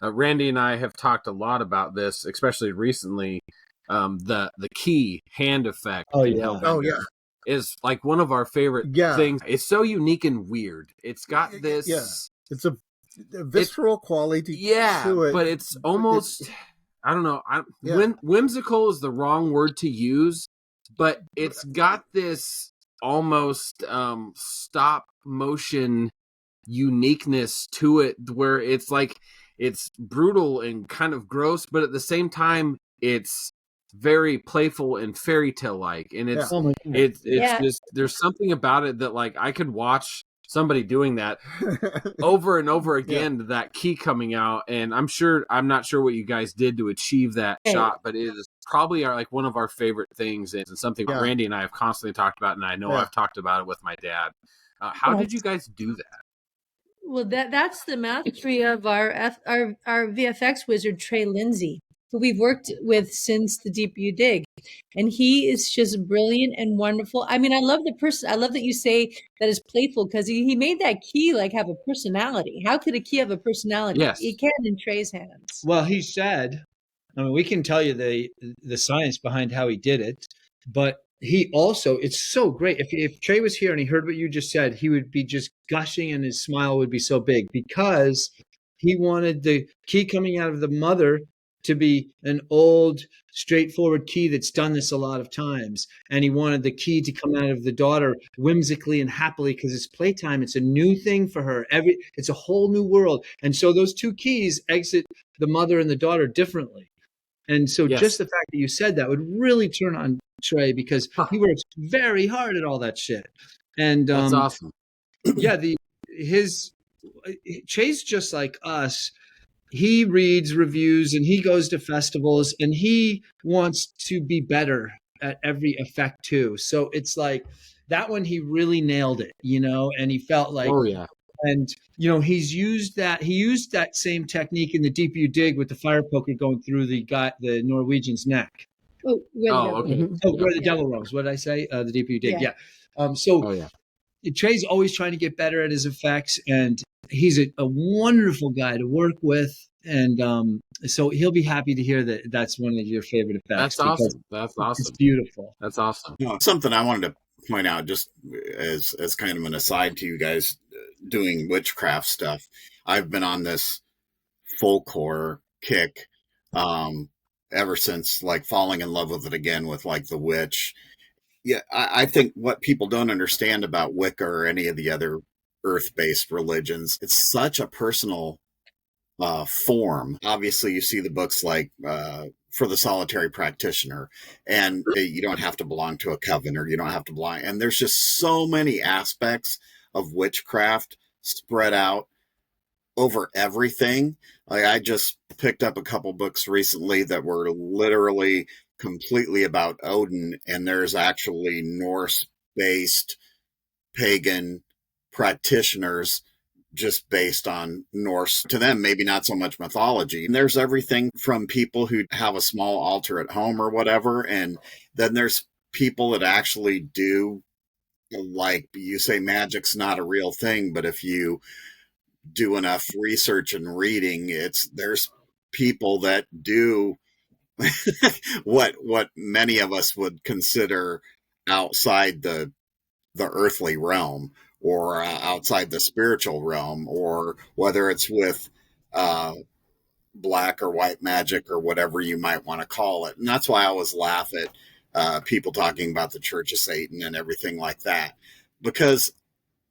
Randy and I have talked a lot about this, especially recently. The key hand effect in Hellbender is like one of our favorite things. It's so unique and weird. It's got this... Yeah. It's a visceral quality to it. But it's almost... I don't know. Whimsical is the wrong word to use, but it's got this almost stop motion uniqueness to it, where it's like it's brutal and kind of gross, but at the same time it's very playful and fairy tale like, and it's just, there's something about it that like I could watch somebody doing that over and over again, that key coming out. And I'm not sure what you guys did to achieve that shot, but it is probably like one of our favorite things, and something Randy and I have constantly talked about, and I know I've talked about it with my dad. How did you guys do that? Well, that's the mastery of our VFX wizard, Trey Lindsay, who we've worked with since the Deep You Dig. And he is just brilliant and wonderful. I mean, I love that you say that is playful, because he made that key like have a personality. How could a key have a personality? Yes. It can in Trey's hands. Well, he said, I mean, we can tell you the science behind how he did it, but he also, it's so great. If Trey was here and he heard what you just said, he would be just gushing and his smile would be so big, because he wanted the key coming out of the mother to be an old, straightforward key that's done this a lot of times. And he wanted the key to come out of the daughter whimsically and happily, because it's playtime. It's a new thing for her. It's a whole new world. And so those two keys exit the mother and the daughter differently. And so just the fact that you said that would really turn on Trey, because he works very hard at all that shit. And that's awesome. Trey's just like us. He reads reviews and he goes to festivals and he wants to be better at every effect too. So it's like that one, he really nailed it, and he felt like, and he used that same technique in the Deep You Dig with the fire poker going through the Norwegian's neck. Where the devil roams. What did I say? The Deep You Dig. Trey's always trying to get better at his effects, and he's a wonderful guy to work with. And so he'll be happy to hear that that's one of your favorite effects. That's awesome. That's awesome. It's beautiful. That's awesome. Something I wanted to point out, just as kind of an aside to you guys doing witchcraft stuff. I've been on this folk horror kick ever since like falling in love with it again with like The Witch. Yeah, I think what people don't understand about Wicca or any of the other earth-based religions, it's such a personal form. Obviously, you see the books like For the Solitary Practitioner, and you don't have to belong to a coven, or you don't have to belong. And there's just so many aspects of witchcraft spread out over everything. Like, I just picked up a couple books recently that were literally completely about Odin, and there's actually Norse-based pagan practitioners just based on Norse, to them, maybe not so much mythology. And there's everything from people who have a small altar at home or whatever. And then there's people that actually do, like you say, magic's not a real thing. But if you do enough research and reading, there's people that do what many of us would consider outside the earthly realm, or outside the spiritual realm, or whether it's with black or white magic or whatever you might want to call it. And that's why I always laugh at people talking about the Church of Satan and everything like that, because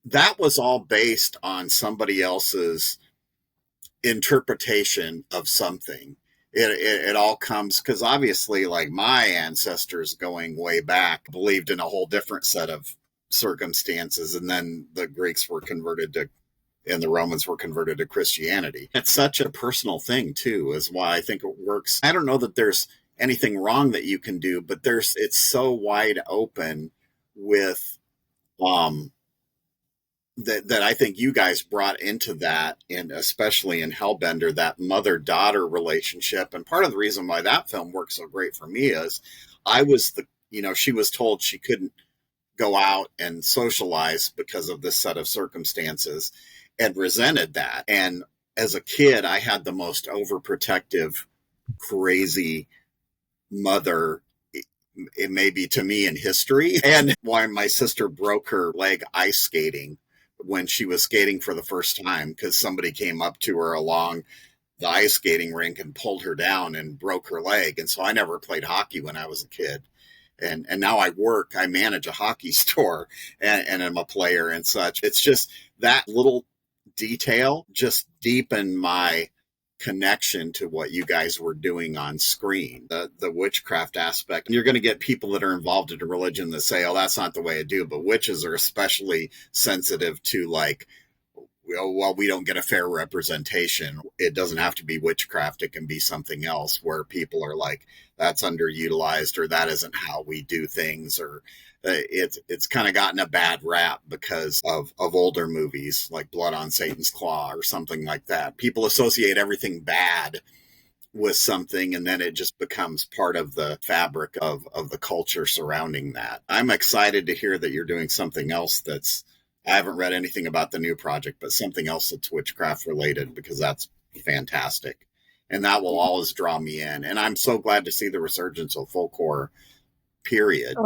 that was all based on somebody else's interpretation of something. It all comes because obviously, like, my ancestors going way back believed in a whole different set of circumstances, and then the Greeks were converted to, and the Romans were converted to Christianity. It's such a personal thing too, is why I think it works. I don't know that there's anything wrong that you can do, but it's so wide open with that I think you guys brought into that, and especially in Hellbender, that mother-daughter relationship. And part of the reason why that film works so great for me is I was she was told she couldn't go out and socialize because of this set of circumstances, and resented that. And as a kid, I had the most overprotective, crazy mother, it may be to me, in history. And why my sister broke her leg ice skating when she was skating for the first time, because somebody came up to her along the ice skating rink and pulled her down and broke her leg. And so I never played hockey when I was a kid. And now I manage a hockey store, and I'm a player and such. It's just that little detail just deepened my connection to what you guys were doing on screen, the witchcraft aspect. And you're going to get people that are involved in a religion that say, oh, that's not the way I do. But witches are especially sensitive to, like, well, we don't get a fair representation. It doesn't have to be witchcraft. It can be something else, where people are like, that's underutilized, or that isn't how we do things, or it's kind of gotten a bad rap because of older movies like Blood on Satan's Claw or something like that. People associate everything bad with something, and then it just becomes part of the fabric of the culture surrounding that. I'm excited to hear that you're doing something else I haven't read anything about the new project, but something else that's witchcraft related, because that's fantastic. And that will always draw me in. And I'm so glad to see the resurgence of folklore, period,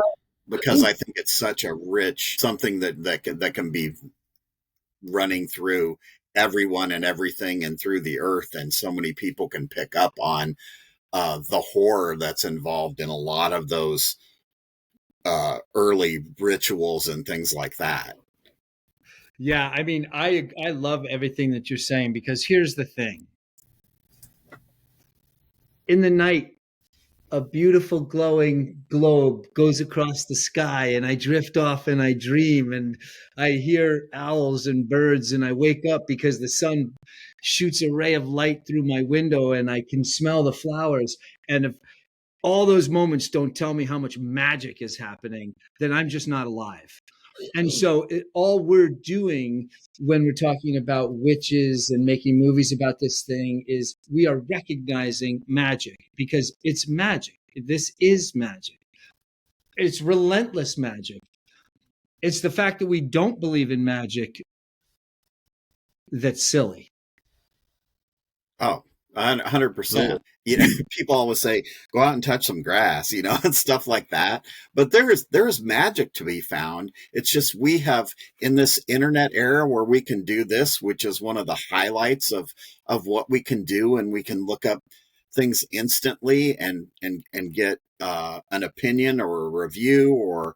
because I think it's such a rich something that can be running through everyone and everything and through the earth. And so many people can pick up on the horror that's involved in a lot of those early rituals and things like that. Yeah, I mean, I love everything that you're saying, because here's the thing. In the night, a beautiful glowing globe goes across the sky, and I drift off and I dream, and I hear owls and birds, and I wake up because the sun shoots a ray of light through my window and I can smell the flowers. And if all those moments don't tell me how much magic is happening, then I'm just not alive. And so all we're doing when we're talking about witches and making movies about this thing is we are recognizing magic, because it's magic. This is magic. It's relentless magic. It's the fact that we don't believe in magic that's silly. Oh, 100%. You know, people always say, go out and touch some grass, and stuff like that. But there is magic to be found. It's just, we have, in this internet era where we can do this, which is one of the highlights of what we can do, and we can look up things instantly and get an opinion or a review or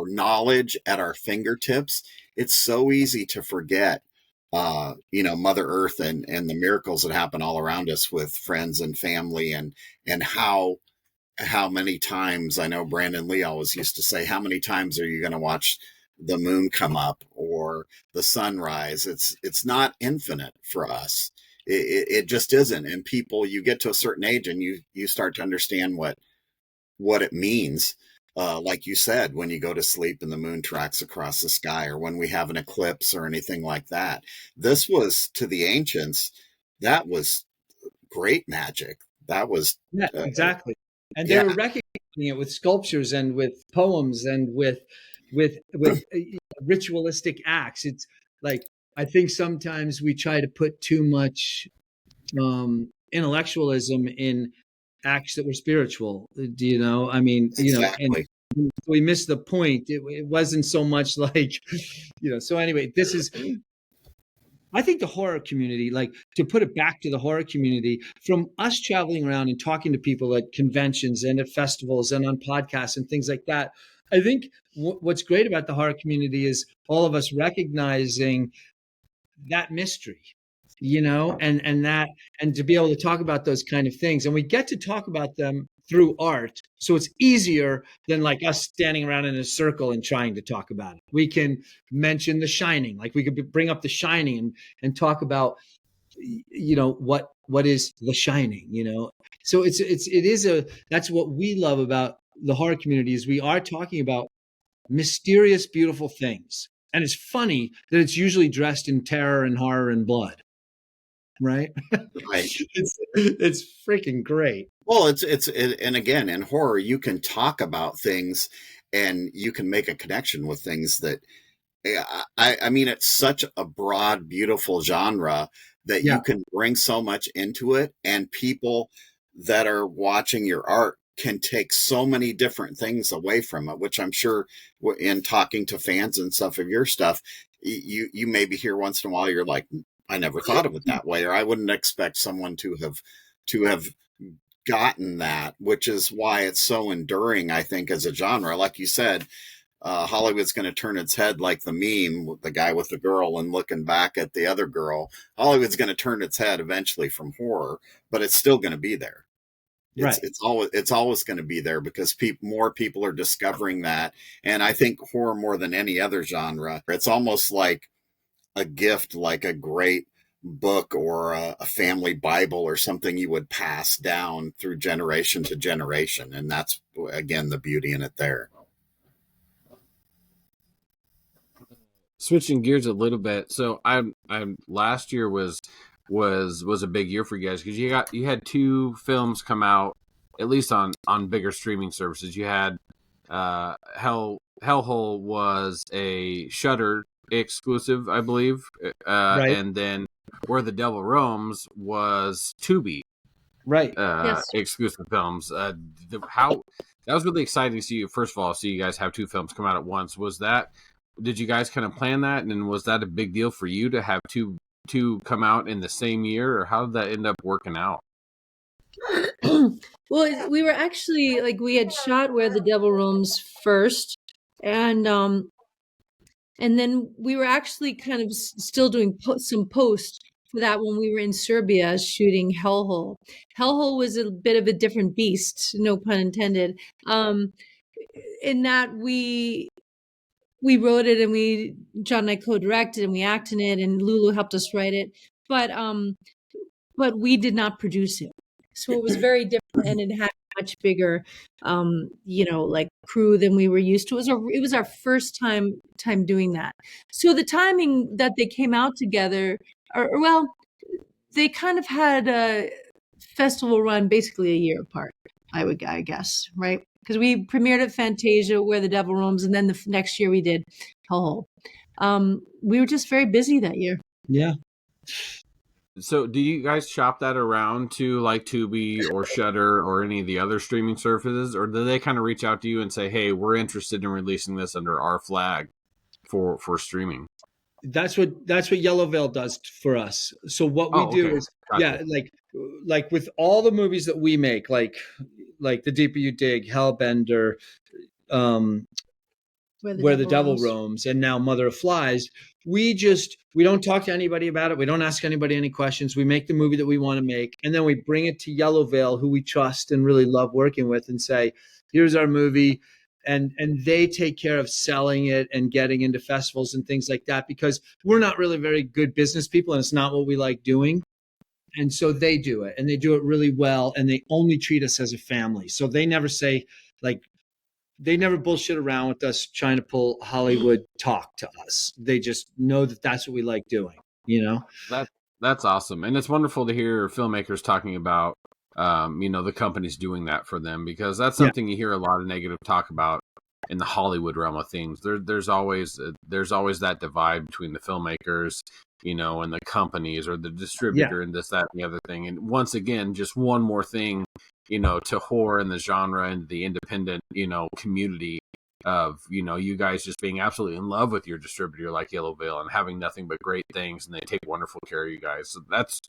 knowledge at our fingertips, it's so easy to forget Mother Earth and the miracles that happen all around us with friends and family, and how many times, I know Brandon Lee always used to say, how many times are you going to watch the moon come up or the sunrise? It's not infinite for us. It just isn't. And people, you get to a certain age and you start to understand what it means. Like you said, when you go to sleep and the moon tracks across the sky, or when we have an eclipse or anything like that. This was, to the ancients, that was great magic. That was exactly. And they were recognizing it with sculptures and with poems and with ritualistic acts. It's like, I think sometimes we try to put too much intellectualism in acts that were spiritual. Do you know? I mean, exactly. And we missed the point. It wasn't so much like, so anyway, this is, I think the horror community, like, to put it back to the horror community, from us traveling around and talking to people at conventions and at festivals and on podcasts and things like that, I think what's great about the horror community is all of us recognizing that mystery, and to be able to talk about those kind of things. And we get to talk about them through art. So it's easier than like us standing around in a circle and trying to talk about it. We can mention The Shining, like we could bring up The Shining and talk about, what is The Shining, So that's what we love about the horror community, is we are talking about mysterious, beautiful things. And it's funny that it's usually dressed in terror and horror and blood. Right. Right. It's freaking great. Well, and again, in horror, you can talk about things and you can make a connection with things that, I mean, it's such a broad, beautiful genre that you can bring so much into it, and people that are watching your art can take so many different things away from it, which I'm sure in talking to fans and stuff of your stuff, you maybe hear once in a while, you're like, I never thought of it that way, or I wouldn't expect someone to have gotten that, which is why it's so enduring, I think, as a genre. Like you said, Hollywood's going to turn its head like the meme with the guy with the girl and looking back at the other girl. Hollywood's going to turn its head eventually from horror, but it's still going to be there. It's always going to be there because more people are discovering that. And I think horror, more than any other genre, it's almost like a gift, like a great book or a family Bible or something you would pass down through generation to generation. And that's, again, the beauty in it there. Switching gears a little bit. So I'm last year was a big year for you guys, because you had two films come out, at least on bigger streaming services. You had Hellhole was a Shudder exclusive, I believe, right. And then Where the Devil Roams was Tubi, right? Exclusive films. That was really exciting to see you. First of all, see you guys have two films come out at once. Did you guys kind of plan that, and was that a big deal for you to have two come out in the same year, or how did that end up working out? Well, we were actually, like, we had shot Where the Devil Roams first, and then we were actually kind of still doing some post for that when we were in Serbia shooting Hellhole. Hellhole was a bit of a different beast, no pun intended, in that we wrote it, and John and I co-directed, and we acted in it, and Lulu helped us write it, but we did not produce it. So it was very different, and it had a much bigger, like, crew than we were used to. It was our first time doing that. So the timing that they came out together, they kind of had a festival run basically a year apart, I guess, right? Because we premiered at Fantasia, Where the Devil Roams, and then the next year we did Hellhole. We were just very busy that year. Yeah. So do you guys shop that around to like Tubi or Shudder or any of the other streaming services, or do they kind of reach out to you and say, hey, we're interested in releasing this under our flag for streaming? That's what Yellow Veil does for us. So what we do is Gotcha. like with all the movies that we make, like The Deeper You Dig, Hellbender, Where the Devil Roams, and now Mother of Flies, we don't talk to anybody about it. We don't ask anybody any questions. We make the movie that we want to make, and then we bring it to Yellow Veil, who we trust and really love working with, and say, here's our movie. And they take care of selling it and getting into festivals and things like that, because we're not really very good business people and it's not what we like doing. And so they do it, and they do it really well, and they only treat us as a family. So they never say, like, they never bullshit around with us trying to pull Hollywood talk to us. They just know that that's what we like doing, you know? That's awesome. And it's wonderful to hear filmmakers talking about the company's doing that for them, because that's something you hear a lot of negative talk about in the Hollywood realm of things. There's always that divide between the filmmakers, and the companies or the distributor and this, that, and the other thing. And once again, just one more thing, to horror and the genre and the independent, community of, you guys just being absolutely in love with your distributor like Yellow Veil and having nothing but great things, and they take wonderful care of you guys. So that's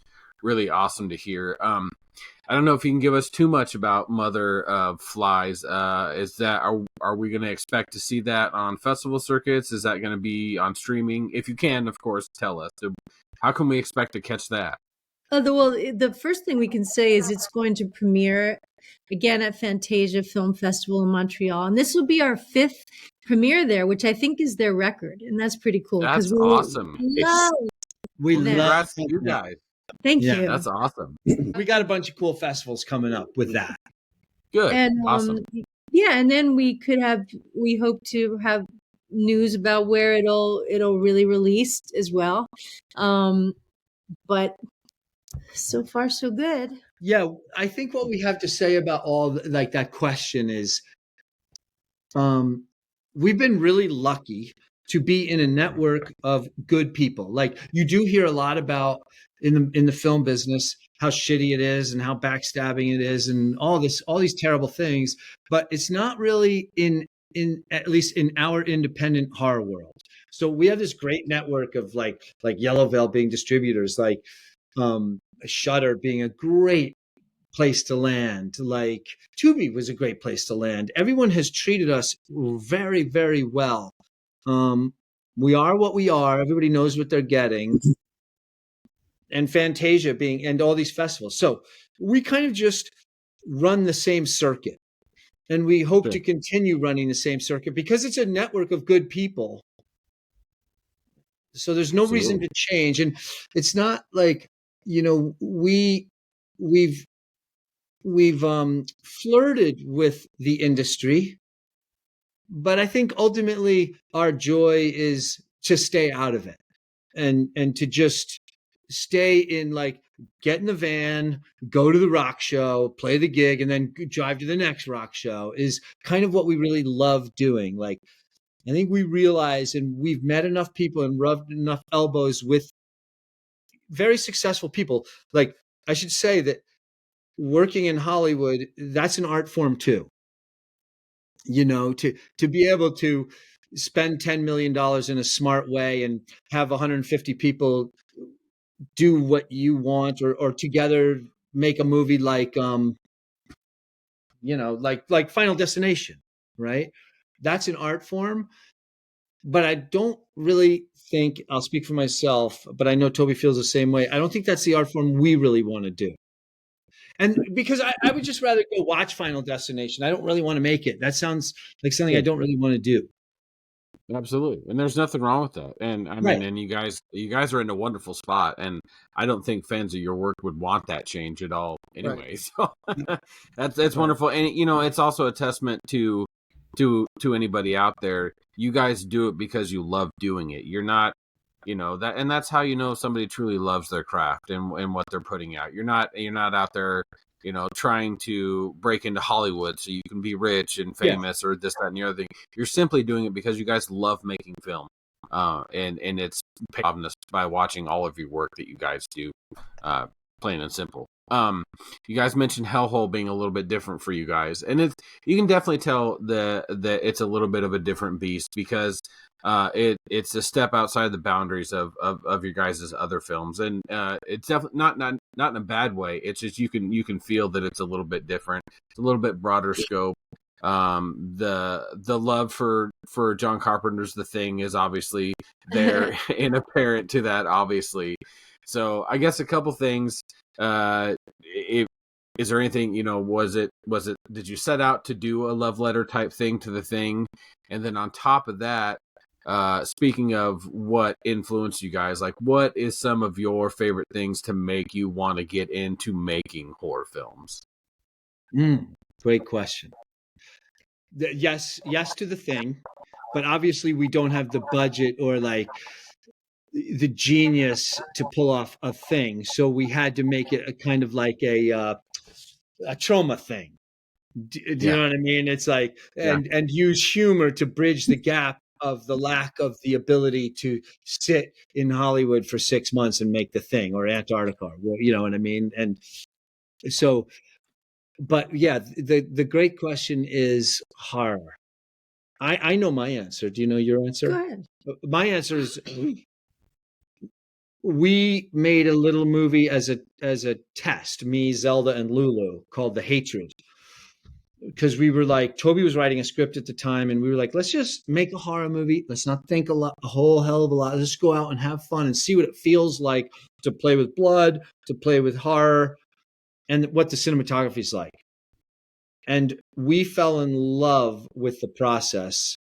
really awesome to hear. I don't know if you can give us too much about Mother of Flies. Is that are we going to expect to see that on festival circuits? Is that going to be on streaming? If you can, of course, tell us. How can we expect to catch that? The first thing we can say is it's going to premiere again at Fantasia Film Festival in Montreal, and this will be our 5th premiere there, which I think is their record, and that's pretty cool. That's awesome. We love you guys. Thank you. That's awesome. We got a bunch of cool festivals coming up with that. Good. And awesome. And then we hope to have news about where it'll really release as well. But so far so good. Yeah, I think what we have to say about that question is we've been really lucky to be in a network of good people. Like, you do hear a lot about in the film business how shitty it is and how backstabbing it is and all these terrible things, but it's not really in at least in our independent horror world. So we have this great network of like Yellow Veil being distributors, like Shudder being a great place to land, like Tubi was a great place to land. Everyone has treated us very, very well. We are what we are. Everybody knows what they're getting. And Fantasia and all these festivals. So we kind of just run the same circuit. And we hope to continue running the same circuit because it's a network of good people. So there's no reason to change. And it's not like, we've flirted with the industry, but I think ultimately our joy is to stay out of it and to just stay in, like, get in the van, go to the rock show, play the gig, and then drive to the next rock show is kind of what we really love doing. Like, I think we realize, and we've met enough people and rubbed enough elbows with very successful people. Like, I should say that working in Hollywood, that's an art form too. To be able to spend $10 million in a smart way and have 150 people do what you want, or together make a movie like Final Destination, right? That's an art form. But I don't really think, I'll speak for myself, but I know Toby feels the same way. I don't think that's the art form we really want to do. And because I would just rather go watch Final Destination. I don't really want to make it. That sounds like something I don't really want to do. Absolutely. And there's nothing wrong with that. And I mean, and you guys are in a wonderful spot. And I don't think fans of your work would want that change at all anyway. Right. So that's wonderful. And, it's also a testament to anybody out there. You guys do it because you love doing it. You're not, that, and that's how somebody truly loves their craft and what they're putting out. You're not out there, trying to break into Hollywood so you can be rich and famous or this, that, and the other thing. You're simply doing it because you guys love making film. And it's obvious by watching all of your work that you guys do, plain and simple. You guys mentioned Hellhole being a little bit different for you guys, and you can definitely tell that it's a little bit of a different beast, because it's a step outside the boundaries of your guys' other films, and it's definitely not in a bad way. It's just you can feel that it's a little bit different. It's a little bit broader scope. The love for John Carpenter's The Thing is obviously there and apparent to that, obviously. So I guess a couple things. Is there anything, was it did you set out to do a love letter type thing to The Thing? And then on top of that, speaking of what influenced you guys, like what is some of your favorite things to make you want to get into making horror films? Great question. Yes to The Thing, but obviously we don't have the budget or like the genius to pull off a thing, so we had to make it a kind of like a trauma thing. Do you know what I mean? It's like and use humor to bridge the gap of the lack of the ability to sit in Hollywood for 6 months and make The Thing or Antarctica. You know what I mean? And so, but yeah, the great question is horror. I know my answer. Do you know your answer? Go ahead. My answer is we made a little movie as a test, me, Zelda, and Lulu, called The Hatred. Because we were like, Toby was writing a script at the time, and we were like, let's just make a horror movie. Let's not think a whole hell of a lot. Let's go out and have fun and see what it feels like to play with blood, to play with horror, and what the cinematography is like. And we fell in love with the process.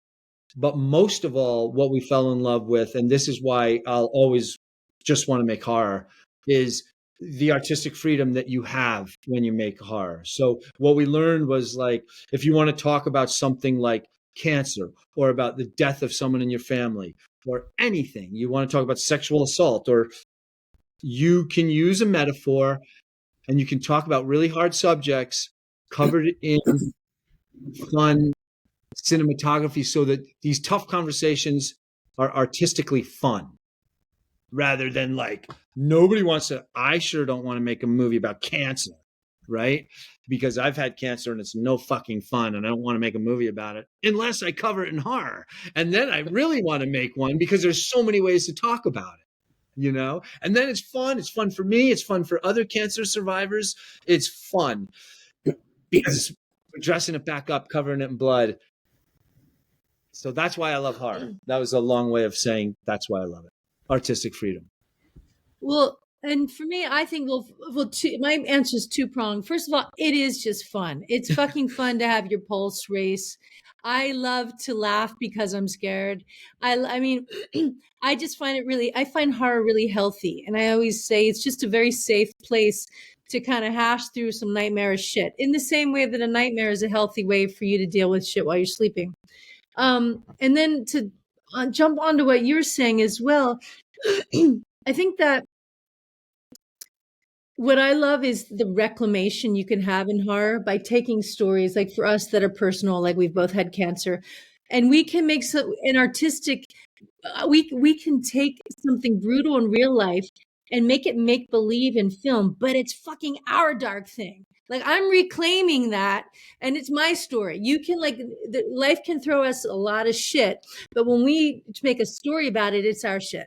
But most of all, what we fell in love with, and this is why I'll always just want to make horror, is the artistic freedom that you have when you make horror. So what we learned was, like, if you want to talk about something like cancer or about the death of someone in your family or anything, you want to talk about sexual assault, or you can use a metaphor and you can talk about really hard subjects covered in fun cinematography so that these tough conversations are artistically fun. Rather than like, I sure don't want to make a movie about cancer, right? Because I've had cancer and it's no fucking fun, and I don't want to make a movie about it unless I cover it in horror. And then I really want to make one because there's so many ways to talk about it, And then it's fun. It's fun for me. It's fun for other cancer survivors. It's fun because we're dressing it back up, covering it in blood. So that's why I love horror. That was a long way of saying that's why I love it. Artistic freedom. Well, and for me, I think my answer is two-pronged. First of all, it is just fun. It's fucking fun to have your pulse race. I love to laugh because I'm scared. I mean, I just find I find horror really healthy. And I always say it's just a very safe place to kind of hash through some nightmarish shit, in the same way that a nightmare is a healthy way for you to deal with shit while you're sleeping. And then to jump onto what you're saying as well, I think that what I love is the reclamation you can have in horror by taking stories like for us that are personal, like we've both had cancer, and we can make an artistic. We can take something brutal in real life and make it make believe in film, but it's fucking our dark thing. Like, I'm reclaiming that, and it's my story. You can life can throw us a lot of shit, but when we make a story about it, it's our shit.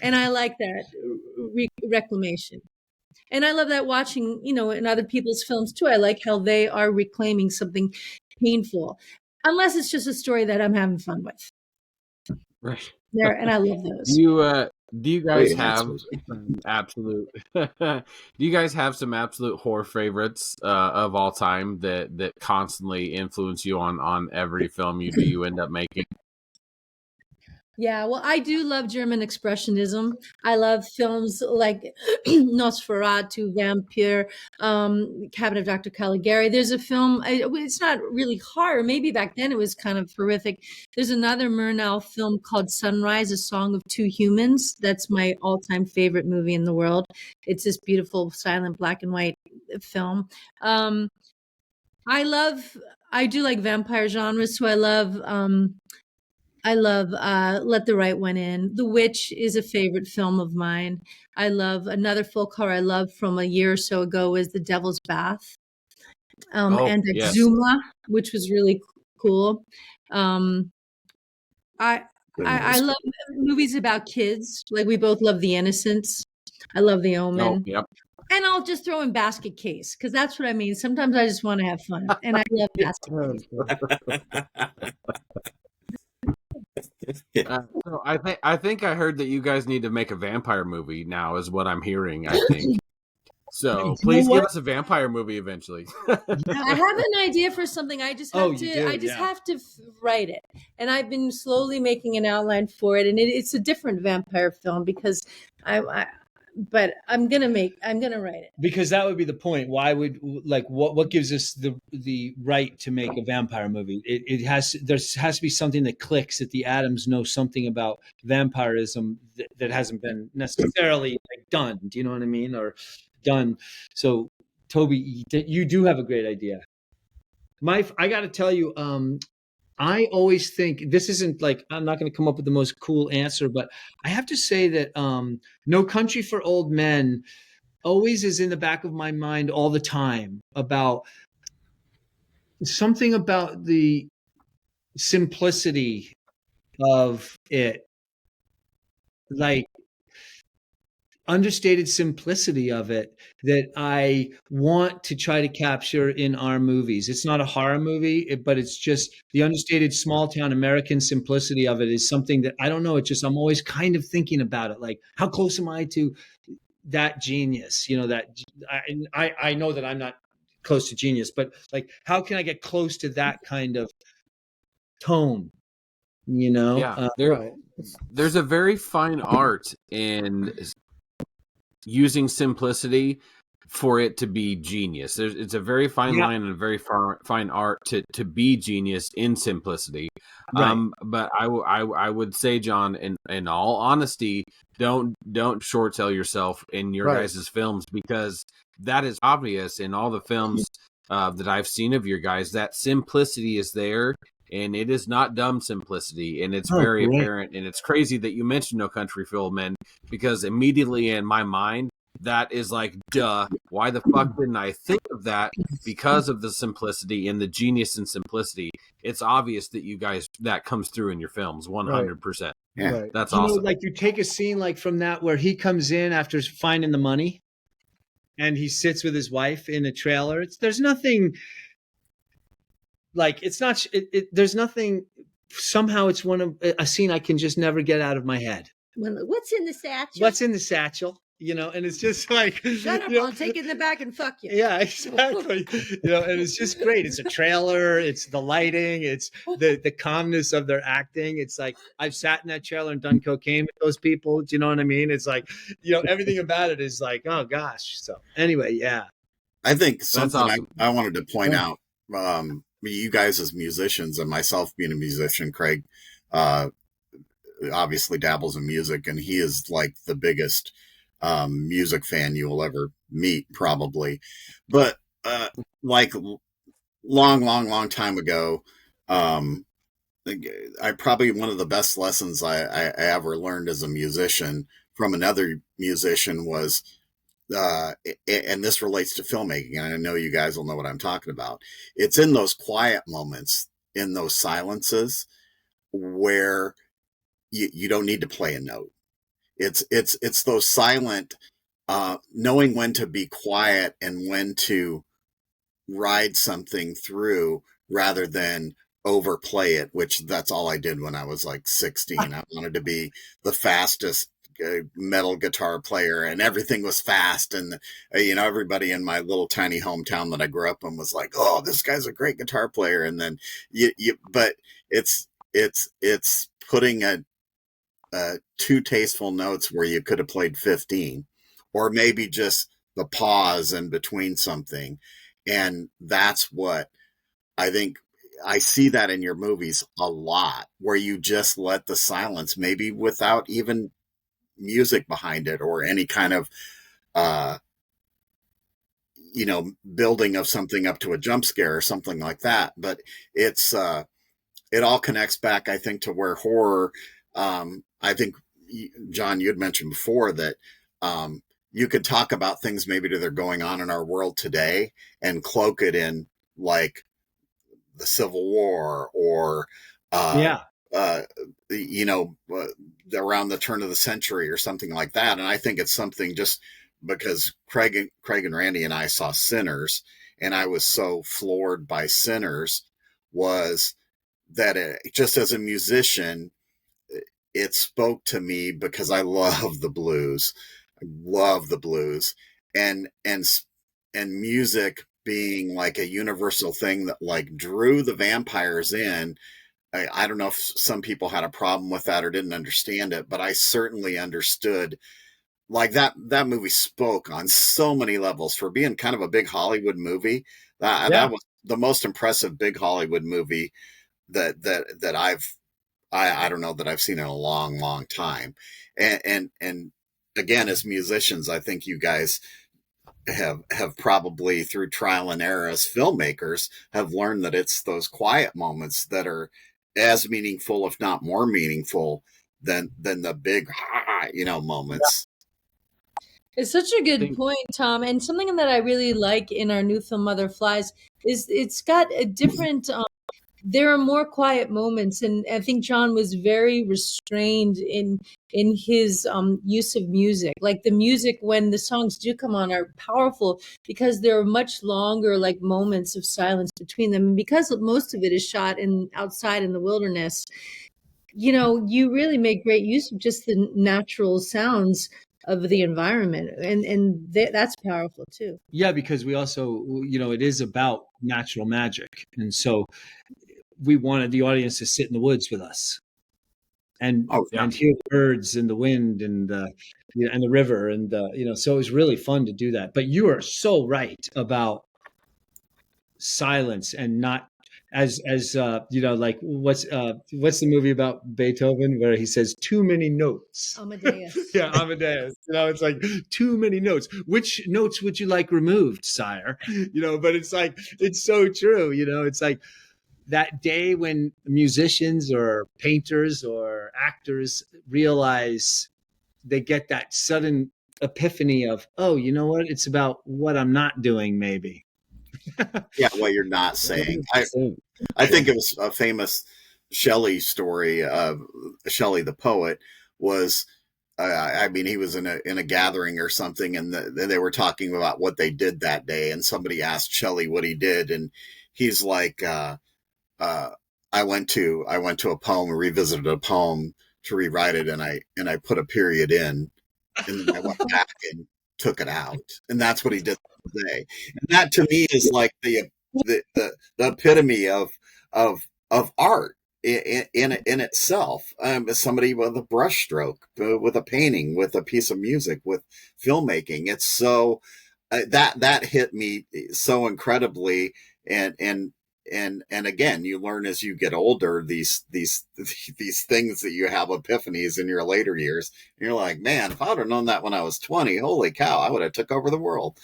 And I like that reclamation. And I love that watching, in other people's films too. I like how they are reclaiming something painful, unless it's just a story that I'm having fun with. Right. There, and I love those. Do you guys have absolute? Do you guys have some absolute horror favorites of all time that constantly influence you on every film you end up making? Yeah, well, I do love German expressionism. I love films like Nosferatu, Vampire, Cabinet of Dr. Caligari. There's a film, it's not really horror. Maybe back then it was kind of horrific. There's another Murnau film called Sunrise, A Song of Two Humans. That's my all-time favorite movie in the world. It's this beautiful, silent, black and white film. I do like vampire genres, so I love Let the Right One In. The Witch is a favorite film of mine. I love another folk horror I love from a year or so ago was The Devil's Bath, and yes. Exuma, which was really cool. I I love movies about kids. Like we both love The Innocents. I love The Omen. Oh, yep. And I'll just throw in Basket Case because that's what I mean. Sometimes I just want to have fun, and I love Basket Case. So I think I heard that you guys need to make a vampire movie now, is what I'm hearing. I think so. Please give us a vampire movie eventually. I have an idea for something. I just have have to write it, and I've been slowly making an outline for it. And it's a different vampire film because but I'm gonna write it because that would be the point. Why would what gives us the right to make a vampire movie? There has to be something that clicks that the Adams know something about vampirism that hasn't been necessarily done. Do you know what I mean? Or done. So Toby, you do have a great idea. I got to tell you, I always think this isn't I'm not going to come up with the most cool answer, but I have to say that No Country for Old Men always is in the back of my mind all the time about something about the simplicity of it, understated simplicity of it that I want to try to capture in our movies. It's not a horror movie, but it's just the understated small town American simplicity of it is something that I don't know. It's just, I'm always kind of thinking about it. Like, how close am I to that genius? That I know that I'm not close to genius, but how can I get close to that kind of tone? Yeah, there's a very fine art in using simplicity for it to be genius. It's a very fine line and a very fine art to be genius in simplicity. Right. But I would say, John, in all honesty, don't short sell yourself in your guys' films, because that is obvious in all the films that I've seen of your guys. That simplicity is there. And it is not dumb simplicity, and it's very apparent. And it's crazy that you mentioned No Country for Old Men, because immediately in my mind, that is duh. Why the fuck didn't I think of that? Because of the simplicity and the genius in simplicity. It's obvious that you guys, that comes through in your films 100%. Yeah, right. That's awesome. You take a scene from that where he comes in after finding the money, and he sits with his wife in a trailer. There's nothing. It's not. There's nothing. Somehow, it's a scene I can just never get out of my head. What's in the satchel? What's in the satchel? And it's just shut up! I'll take it in the back and fuck you. Yeah, exactly. And it's just great. It's a trailer. It's the lighting. It's the calmness of their acting. It's I've sat in that trailer and done cocaine with those people. Do you know what I mean? It's everything about it is oh gosh. So anyway, yeah. I think something awesome. I wanted to point out. You guys as musicians, and myself being a musician, Craig obviously dabbles in music, and he is the biggest music fan you will ever meet, probably. But long time ago, I probably one of the best lessons I ever learned as a musician from another musician was, and this relates to filmmaking, and I know you guys will know what I'm talking about. It's in those quiet moments, in those silences, where you don't need to play a note. It's those silent, knowing when to be quiet and when to ride something through rather than overplay it, which that's all I did when I was 16. I wanted to be the fastest metal guitar player, and everything was fast, and everybody in my little tiny hometown that I grew up in was oh, this guy's a great guitar player. And then but it's putting two tasteful notes where you could have played 15, or maybe just the pause in between something. And that's what I think. I see that in your movies a lot, where you just let the silence, maybe without even music behind it or any kind of building of something up to a jump scare or something like that. But it's it all connects back, I think, to where horror, I think, John, you had mentioned before that you could talk about things maybe that are going on in our world today and cloak it in the Civil War or uh, around the turn of the century or something like that. And I think it's something just because Craig and Randy and I saw Sinners, and I was so floored by Sinners, was that just as a musician, it spoke to me because I love the blues. I love the blues, and music being like a universal thing that like drew the vampires in. I don't know if some people had a problem with that or didn't understand it, but I certainly understood. Like that movie spoke on so many levels for being kind of a big Hollywood movie. That was the most impressive big Hollywood movie that I don't know that I've seen in a long, long time. And again, as musicians, I think you guys have probably through trial and error as filmmakers have learned that it's those quiet moments that are as meaningful, if not more meaningful than the big, moments. It's such a good point, Tom. And something that I really like in our new film Mother Flies is it's got a different there are more quiet moments, and I think John was very restrained in his use of music. Like the music when the songs do come on are powerful because there are much longer like moments of silence between them, and because most of it is shot outside in the wilderness, you really make great use of just the natural sounds of the environment, and that's powerful too. Yeah, because we also, it is about natural magic, and so we wanted the audience to sit in the woods with us and hear the birds and the wind and and the river and so it was really fun to do that. But you are so right about silence and not as like what's the movie about Beethoven where he says too many notes? Amadeus. Yeah, Amadeus. It's like too many notes. Which notes would you like removed, sire? But it's like it's so true. It's like that day when musicians or painters or actors realize they get that sudden epiphany of, oh, you know what? It's about what I'm not doing, maybe. Yeah, what you're not saying. I think it was a famous Shelley story of Shelley the poet was, he was in a gathering or something, and they were talking about what they did that day, and somebody asked Shelley what he did, and he's like, I went to a poem, revisited a poem to rewrite it, and I put a period in, and then I went back and took it out, and that's what he did today. And that to me is like the epitome of art in itself. Somebody with a brushstroke, with a painting, with a piece of music, with filmmaking. It's so that hit me so incredibly, and again, you learn as you get older these things that you have epiphanies in your later years. And you're like, man, if I would have known that when I was 20, holy cow, I would have took over the world.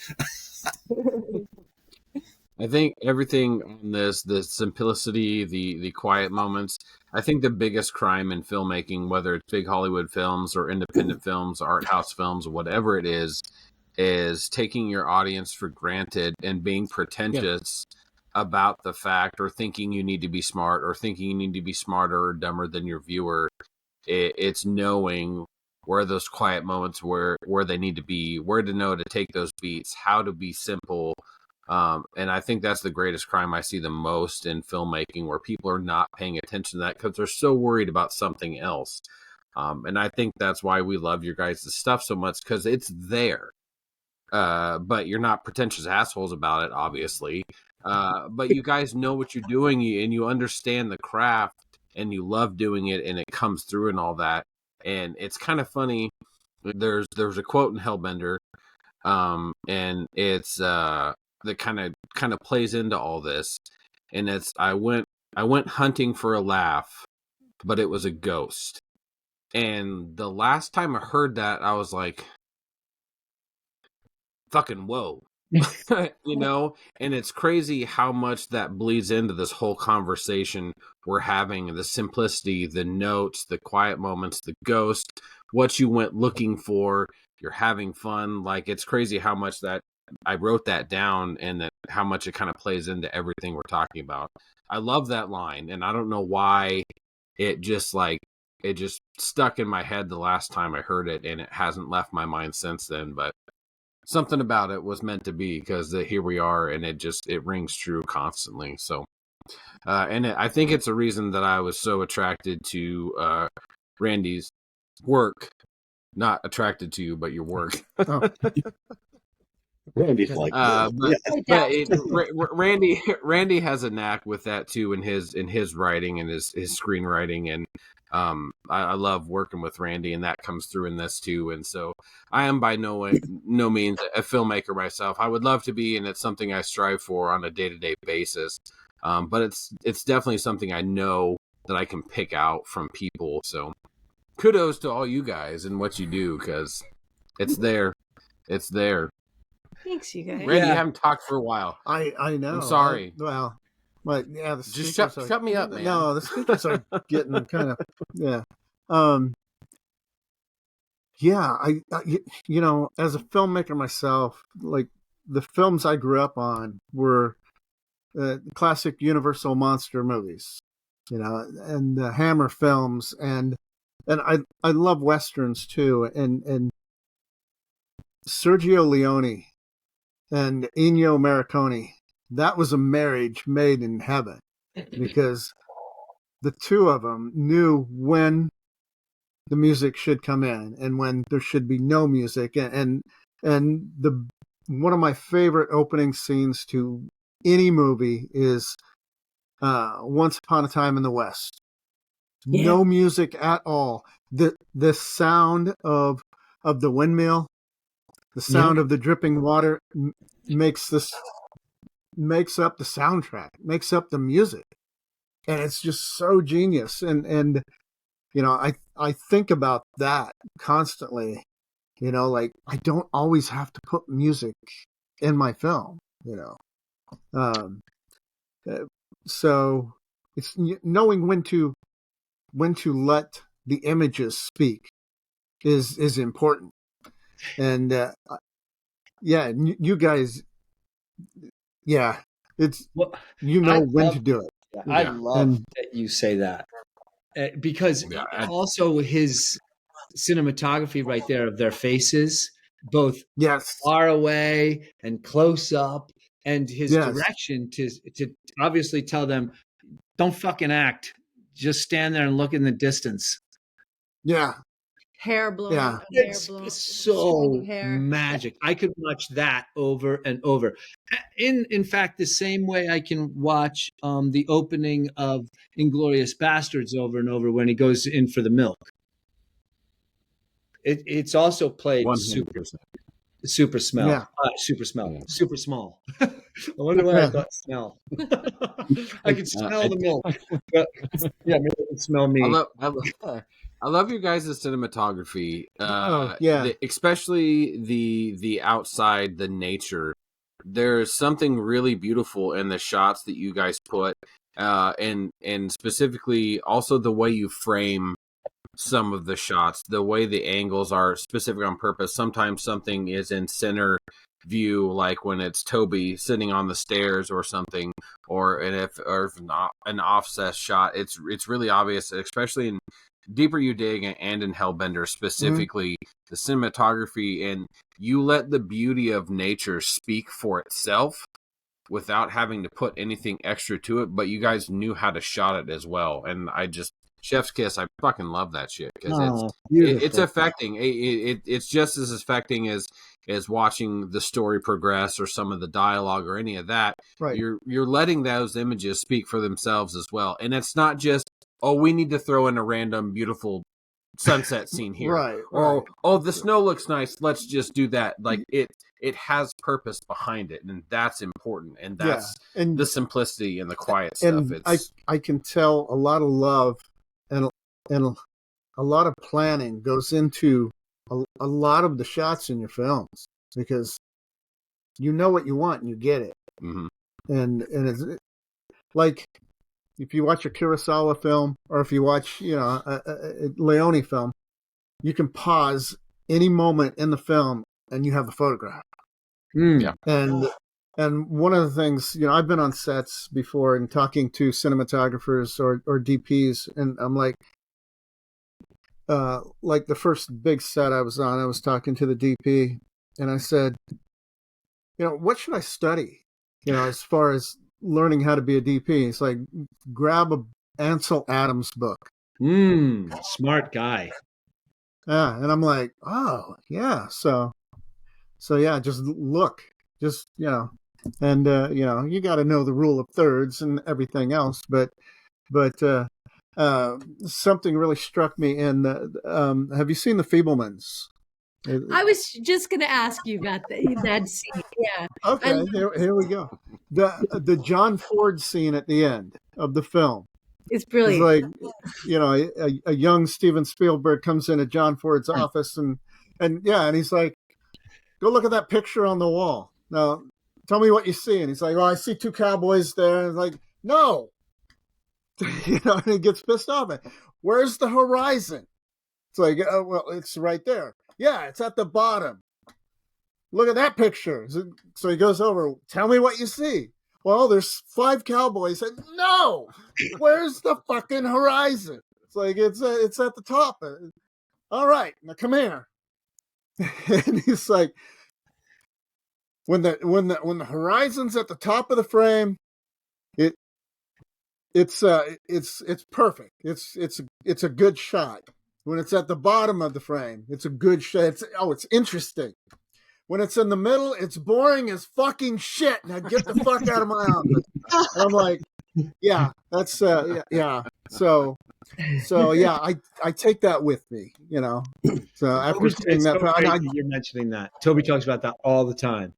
I think everything on this, the simplicity, the quiet moments, I think the biggest crime in filmmaking, whether it's big Hollywood films or independent films, art house films, whatever it is taking your audience for granted and being pretentious about the fact, or thinking you need to be smart, or thinking you need to be smarter or dumber than your viewer. It's knowing where those quiet moments, where they need to be, where to know to take those beats, how to be simple. And I think that's the greatest crime I see the most in filmmaking, where people are not paying attention to that because they're so worried about something else. And I think that's why we love your guys' stuff so much, because it's there. But you're not pretentious assholes about it, obviously. But you guys know what you're doing, and you understand the craft, and you love doing it, and it comes through and all that. And it's kind of funny. There's a quote in Hellbender, and it's that kind of plays into all this, and it's I went hunting for a laugh, but it was a ghost. And the last time I heard that, I was like, fucking whoa. And it's crazy how much that bleeds into this whole conversation we're having, the simplicity, the notes, the quiet moments, the ghost, what you went looking for, you're having fun. Like, it's crazy how much that I wrote that down, and that how much it kind of plays into everything we're talking about. I love that line, and I don't know why it just stuck in my head the last time I heard it, and it hasn't left my mind since then. But something about it was meant to be, because here we are, and it rings true constantly. So, I think it's a reason that I was so attracted to Randy's work. Not attracted to you, but your work. Oh. Randy's like, Randy has a knack with that too, in his writing and his screenwriting, and I love working with Randy, and that comes through in this too. And so I am by no means a filmmaker myself. I would love to be, and it's something I strive for on a day-to-day basis. But it's definitely something I know that I can pick out from people. So kudos to all you guys and what you do, because it's there. It's there. Thanks, you guys. Randy, you haven't talked for a while. I know. I'm sorry. Well, but yeah, the Just speakers shut me up, man. No, the speakers are getting kind of yeah. Yeah, I as a filmmaker myself, like the films I grew up on were classic Universal monster movies, and the Hammer films, and I love westerns too, and Sergio Leone and Ennio Morricone. That was a marriage made in heaven, because the two of them knew when the music should come in and when there should be no music. And the one of my favorite opening scenes to any movie is Once Upon a Time in the West. Yeah. No music at all. The sound of the windmill, the sound of the dripping water makes up the soundtrack, makes up the music. And it's just so genius. And I think about that constantly. Like, I don't always have to put music in my film, so it's knowing when to let the images speak is important. And you guys, it's when to do it. I love that you say that, because also his cinematography right there of their faces, both far away and close up, and his direction to obviously tell them, don't fucking act, just stand there and look in the distance. Hair blowing. Yeah. It's so magic. I could watch that over and over. In fact, the same way I can watch the opening of Inglourious Bastards over and over when he goes in for the milk. It's also played 100%. Super smell. Yeah. Super smell. Super small. I wonder why I thought smell. I can smell the milk. But, maybe I can smell me. I love your guys' cinematography. Especially the outside, the nature. There's something really beautiful in the shots that you guys put, and specifically also the way you frame some of the shots, the way the angles are specific on purpose. Sometimes something is in center view, like when it's Toby sitting on the stairs or something, or if not an offset shot, it's really obvious, especially in Deeper You Dig and in Hellbender specifically, the cinematography, and you let the beauty of nature speak for itself without having to put anything extra to it, but you guys knew how to shot it as well. And chef's kiss, I fucking love that shit, because it's affecting. It's just as affecting as watching the story progress or some of the dialogue or any of that. Right. You're letting those images speak for themselves as well, and it's not just, oh, we need to throw in a random beautiful sunset scene here, right? Or oh, the snow looks nice, let's just do that. Like it has purpose behind it, and that's important, and that's and the simplicity and the quiet stuff. I can tell a lot of love and a lot of planning goes into a lot of the shots in your films, because you know what you want and you get it. And it's like, if you watch a Kurosawa film, or if you watch a Leone film, you can pause any moment in the film and you have the photograph. And And one of the things, I've been on sets before and talking to cinematographers or DPs, and I'm like the first big set I was on, I was talking to the DP, and I said, what should I study? As far as learning how to be a DP. He's like, grab a Ansel Adams book. Smart guy. Yeah, and I'm like, oh yeah, so yeah, just look, just and you got to know the rule of thirds and everything else, but something really struck me in have you seen The Feeblemans? I was just going to ask you about that scene. Yeah. Okay, here we go. The John Ford scene at the end of the film. It's brilliant. It's like, a young Steven Spielberg comes into John Ford's office and he's like, go look at that picture on the wall. Now, tell me what you see. And he's like, well, I see two cowboys there. And it's like, no. And he gets pissed off. Where's the horizon? It's like, well, it's right there. Yeah, it's at the bottom. Look at that picture. So he goes over, tell me what you see. Well, there's 5 cowboys. And no, where's the fucking horizon? It's like, it's at the top. All right, now come here. And he's like, when the horizon's at the top of the frame, it's perfect. It's a good shot. When it's at the bottom of the frame, it's a good shot. It's interesting. When it's in the middle, it's boring as fucking shit. Now get the fuck out of my office. And I'm like, yeah, that's yeah. So yeah, I take that with me, So after seeing that, you're mentioning that. Toby talks about that all the time.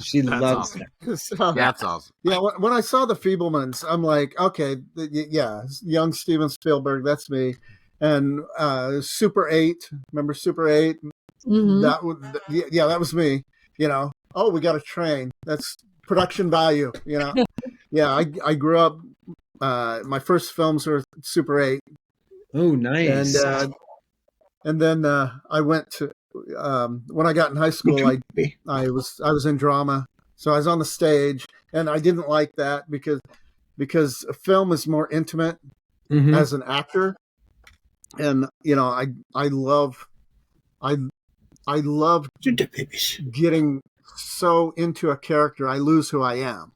She loves that. So, that's awesome. Yeah, when I saw The Feeblemans, I'm like, okay, yeah, young Steven Spielberg, that's me. And Super 8, remember Super 8? Mm-hmm. That was me. Oh, we got a train. That's production value. Yeah, I grew up. My first films were Super 8. Oh, nice. And then I went to when I got in high school. I was in drama, so I was on the stage, and I didn't like that because a film is more intimate as an actor. And I love getting so into a character I lose who I am.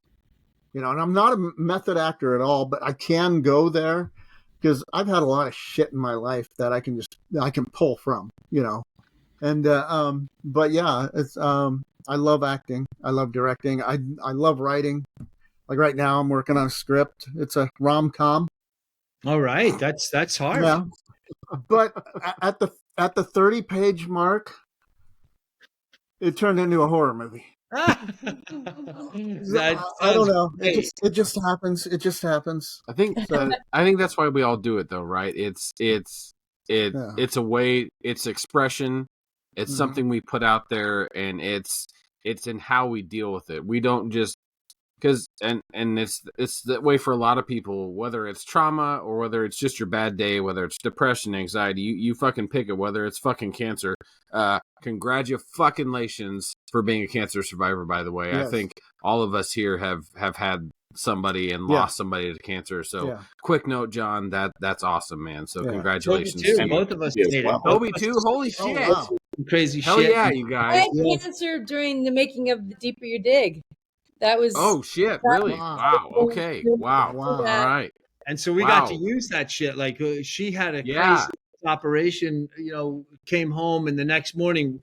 And I'm not a method actor at all, but I can go there because I've had a lot of shit in my life that I can pull from. And but yeah, it's I love acting, I love directing, I love writing. Like right now, I'm working on a script. It's a rom-com. All right, that's hard. Yeah. But at the 30-page mark, it turned into a horror movie. I don't know. It just happens. It just happens. I think that's why we all do it, though, right? It's a way. It's expression. It's something we put out there, and it's in how we deal with it. We don't just because it's that way for a lot of people, whether it's trauma or whether it's just your bad day, whether it's depression, anxiety, you fucking pick it, whether it's fucking cancer. Congratulations for being a cancer survivor, by the way. Yes. I think all of us here have had somebody and lost somebody to cancer. So quick note, John, that's awesome, man. So congratulations. Toby too. Both of us did it. Toby too. Holy shit. Wow. Crazy Hell shit. Yeah, you guys. I had cancer during the making of The Deeper You Dig. That was shit, really? Wow. Okay. Wow. All right. And so we got to use that shit. Like she had a crazy operation, came home, and the next morning,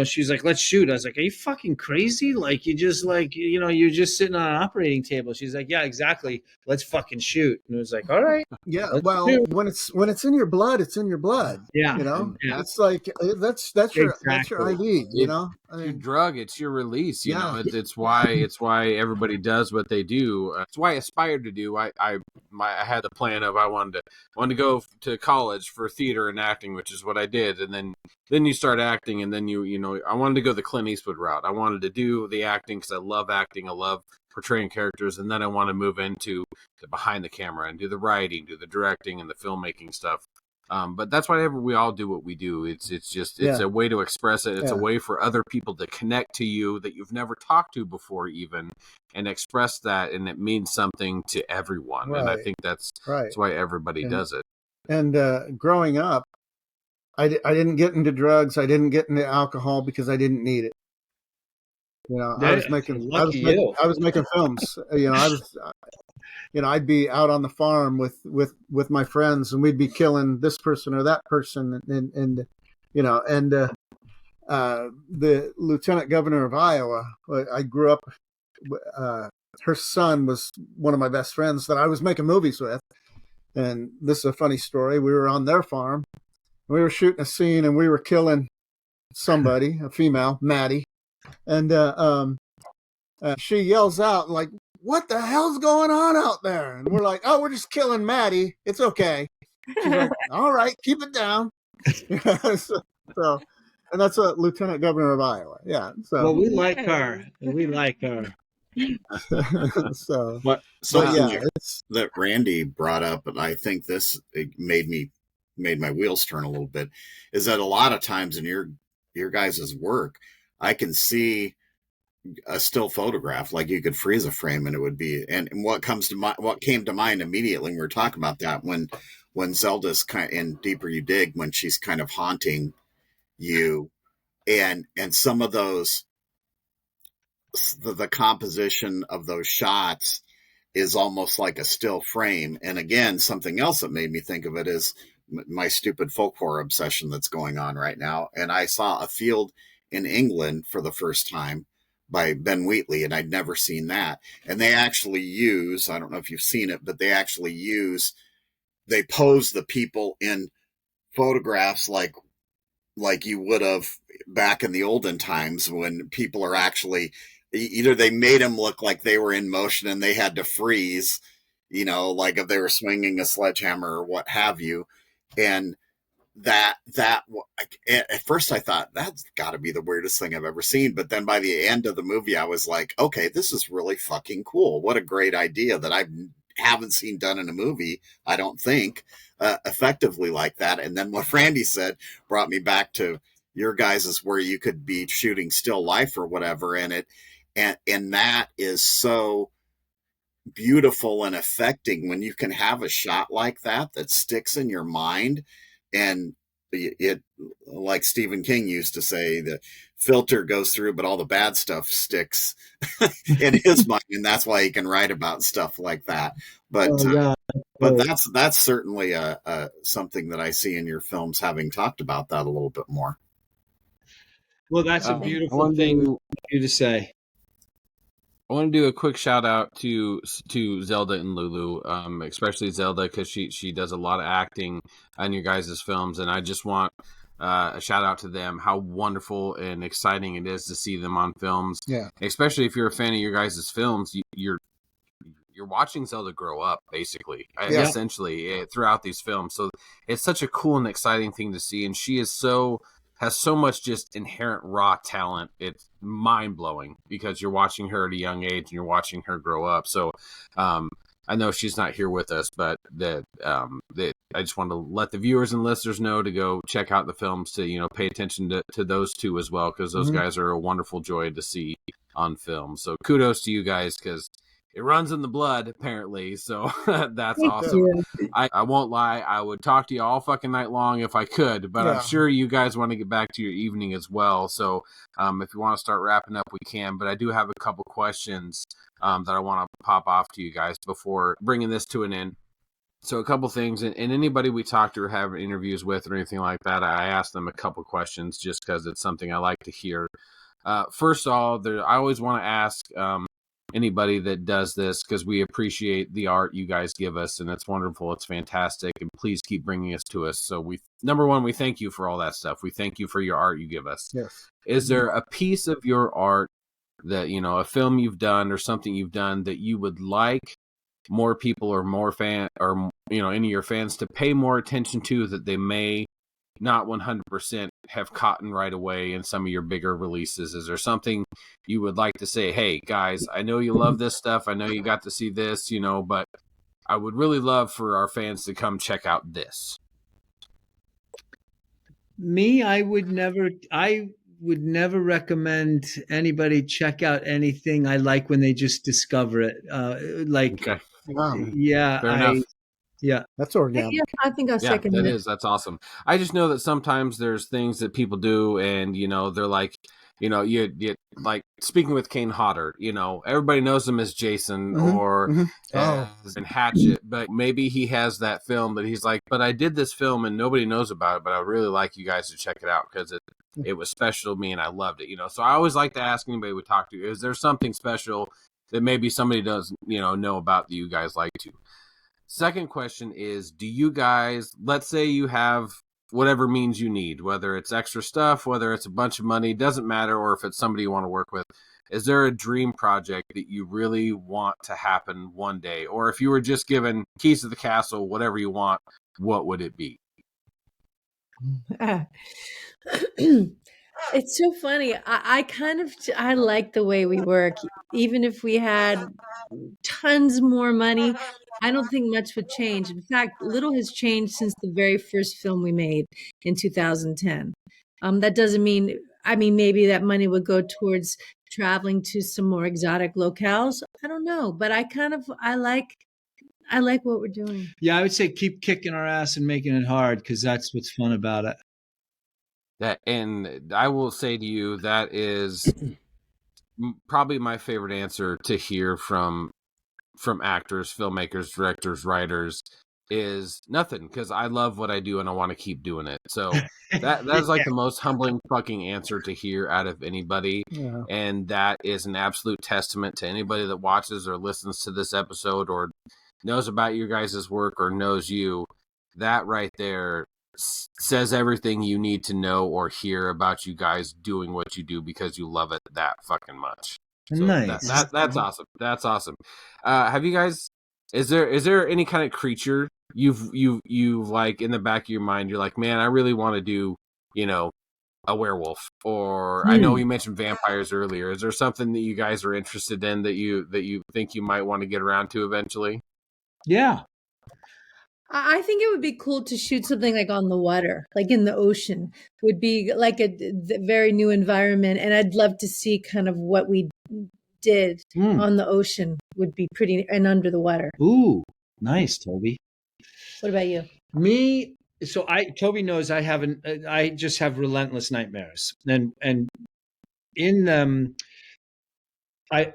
she's like, let's shoot. I was like, are you fucking crazy? Like, you just you're just sitting on an operating table. She's like, yeah, exactly. Let's fucking shoot. And it was like, all right. Yeah. Well, when it's in your blood, it's in your blood. Yeah. It's like, that's your IV, It's your drug. It's your release. You know, it's why everybody does what they do. It's why I aspired to do. I had the plan of I wanted to go to college for theater and acting, which is what I did. And then you start acting, and then I wanted to go the Clint Eastwood route. I wanted to do the acting because I love acting. I love portraying characters, and then I want to move into the behind the camera and do the writing, do the directing, and the filmmaking stuff. But that's why we all do what we do. It's a way to express it. It's a way for other people to connect to you that you've never talked to before, even, and express that, and it means something to everyone. Right. And I think that's why everybody does it. And growing up, I didn't get into drugs. I didn't get into alcohol because I didn't need it. I was making films. I'd be out on the farm with my friends, and we'd be killing this person or that person, and the lieutenant governor of Iowa, I grew up. Her son was one of my best friends that I was making movies with, and this is a funny story. We were on their farm, we were shooting a scene, and we were killing somebody, a female, Maddie, and she yells out like, "What the hell's going on out there?" And we're like, "Oh, we're just killing Maddie. It's okay." She's like, "All right, keep it down." so, and that's a lieutenant governor of Iowa. Yeah. So, well, we like her. We like her. That Randy brought up, and I think it made my wheels turn a little bit, is that a lot of times in your guys' work, I can see a still photograph, like you could freeze a frame and it would be, and what came to mind immediately when we were talking about that, when Zelda's kind of in Deeper You Dig, when she's kind of haunting you, and some of those, the composition of those shots is almost like a still frame. And again, something else that made me think of it is my stupid folk horror obsession that's going on right now. And I saw A Field in England for the first time by Ben Wheatley, and I'd never seen that. And they actually use, I don't know if you've seen it, but they pose the people in photographs like you would have back in the olden times, when people are actually, either they made them look like they were in motion and they had to freeze, like if they were swinging a sledgehammer or what have you. And that at first I thought, that's got to be the weirdest thing I've ever seen. But then by the end of the movie, I was like, okay, this is really fucking cool. What a great idea that I haven't seen done in a movie, I don't think, effectively like that. And then what Randy said brought me back to your guys's, where you could be shooting still life or whatever, and that is so beautiful and affecting when you can have a shot like that sticks in your mind. And it, like Stephen King used to say, the filter goes through, but all the bad stuff sticks in his mind, and that's why he can write about stuff like that. But that's certainly something that I see in your films, having talked about that a little bit more. Well, that's a beautiful thing for you to say. I want to do a quick shout out to Zelda and Lulu, especially Zelda, because she does a lot of acting on your guys' films, and I just want a shout out to them. How wonderful and exciting it is to see them on films. Yeah, especially if you're a fan of your guys' films, you're watching Zelda grow up, basically, essentially, throughout these films. So it's such a cool and exciting thing to see, and she has so much just inherent raw talent. It's mind-blowing because you're watching her at a young age and you're watching her grow up. So I know she's not here with us, but I just want to let the viewers and listeners know to go check out the films, to pay attention to those two as well, because those guys are a wonderful joy to see on film. So kudos to you guys, because it runs in the blood, apparently. So that's awesome. I won't lie. I would talk to you all fucking night long if I could, but I'm sure you guys want to get back to your evening as well. So if you want to start wrapping up, we can. But I do have a couple questions that I want to pop off to you guys before bringing this to an end. So a couple things, and anybody we talk to or have interviews with or anything like that, I ask them a couple questions just because it's something I like to hear. First of all, I always want to ask anybody that does this, because we appreciate the art you guys give us, and it's wonderful, it's fantastic, and please keep bringing us to us. So number one, we thank you for all that stuff. We thank you for your art you give us. Yes. Is there a piece of your art that, a film you've done or something you've done that you would like more people or more fan or any of your fans to pay more attention to, that they may not 100% have caught right away in some of your bigger releases? Is there something you would like to say, hey guys, I know you love this stuff, I know you got to see this, but I would really love for our fans to come check out this? Me, I would never recommend anybody check out anything I like when they just discover it. Okay. Yeah, Fair enough. Yeah, that's organic. Yeah, I think I'll second that that. is. That's awesome. I just know that sometimes there's things that people do, and they're like, you like speaking with Kane Hodder. Everybody knows him as Jason or as in Hatchet, but maybe he has that film that he's like, but I did this film and nobody knows about it, but I really like you guys to check it out because it was special to me and I loved it. So I always like to ask anybody we talk to, is there something special that maybe somebody doesn't know about that you guys like to? Second question is, do you guys, let's say you have whatever means you need, whether it's extra stuff, whether it's a bunch of money, doesn't matter, or if it's somebody you want to work with, is there a dream project that you really want to happen one day? Or if you were just given keys to the castle, whatever you want, what would it be? It's so funny. I like the way we work. Even if we had tons more money, I don't think much would change. In fact, little has changed since the very first film we made in 2010. That doesn't mean, maybe that money would go towards traveling to some more exotic locales. I don't know, but I like what we're doing. Yeah, I would say keep kicking our ass and making it hard because that's what's fun about it. And I will say to you, that is probably my favorite answer to hear from actors, filmmakers, directors, writers, is nothing, because I love what I do and I want to keep doing it. So that's like the most humbling fucking answer to hear out of anybody. Yeah. And that is an absolute testament to anybody that watches or listens to this episode or knows about your guys' work or knows you. That right there says everything you need to know or hear about you guys doing what you do because you love it that fucking much. So nice. That's awesome. That's awesome. Have you guys? Is there any kind of creature you've like in the back of your mind? You're like, man, I really want to do, a werewolf. Or I know you mentioned vampires earlier. Is there something that you guys are interested in that you think you might want to get around to eventually? Yeah. I think it would be cool to shoot something like on the water, like in the ocean, would be like a very new environment. And I'd love to see kind of what we did on the ocean would be pretty, and under the water. Nice, Toby. What about you? Me, so Toby knows I just have relentless nightmares. And in them, I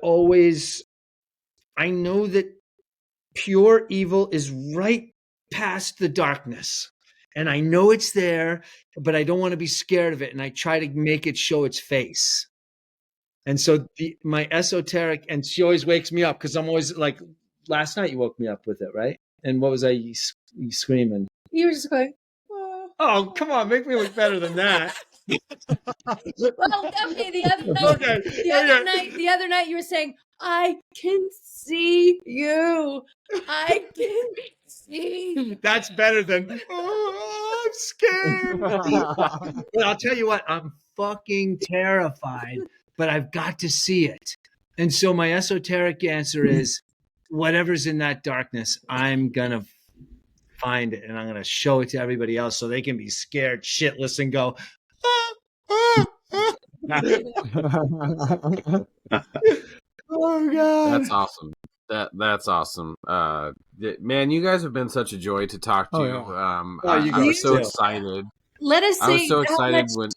know that pure evil is right past the darkness, and I know it's there, but I don't want to be scared of it, and I try to make it show its face. And so my esoteric, and she always wakes me up because I'm always like, last night you woke me up with it, right? And what was I screaming? You were just going, oh, come on, make me look better than that. Well, okay, the other night you were saying, I can see you. I can see. That's better than, I'm scared. But I'll tell you what, I'm fucking terrified, but I've got to see it. And so my esoteric answer is, whatever's in that darkness, I'm going to find it and I'm going to show it to everybody else so they can be scared shitless and go, oh God. That's awesome. That's awesome. Man, you guys have been such a joy to talk to. I was so excited. Let us say I was so excited when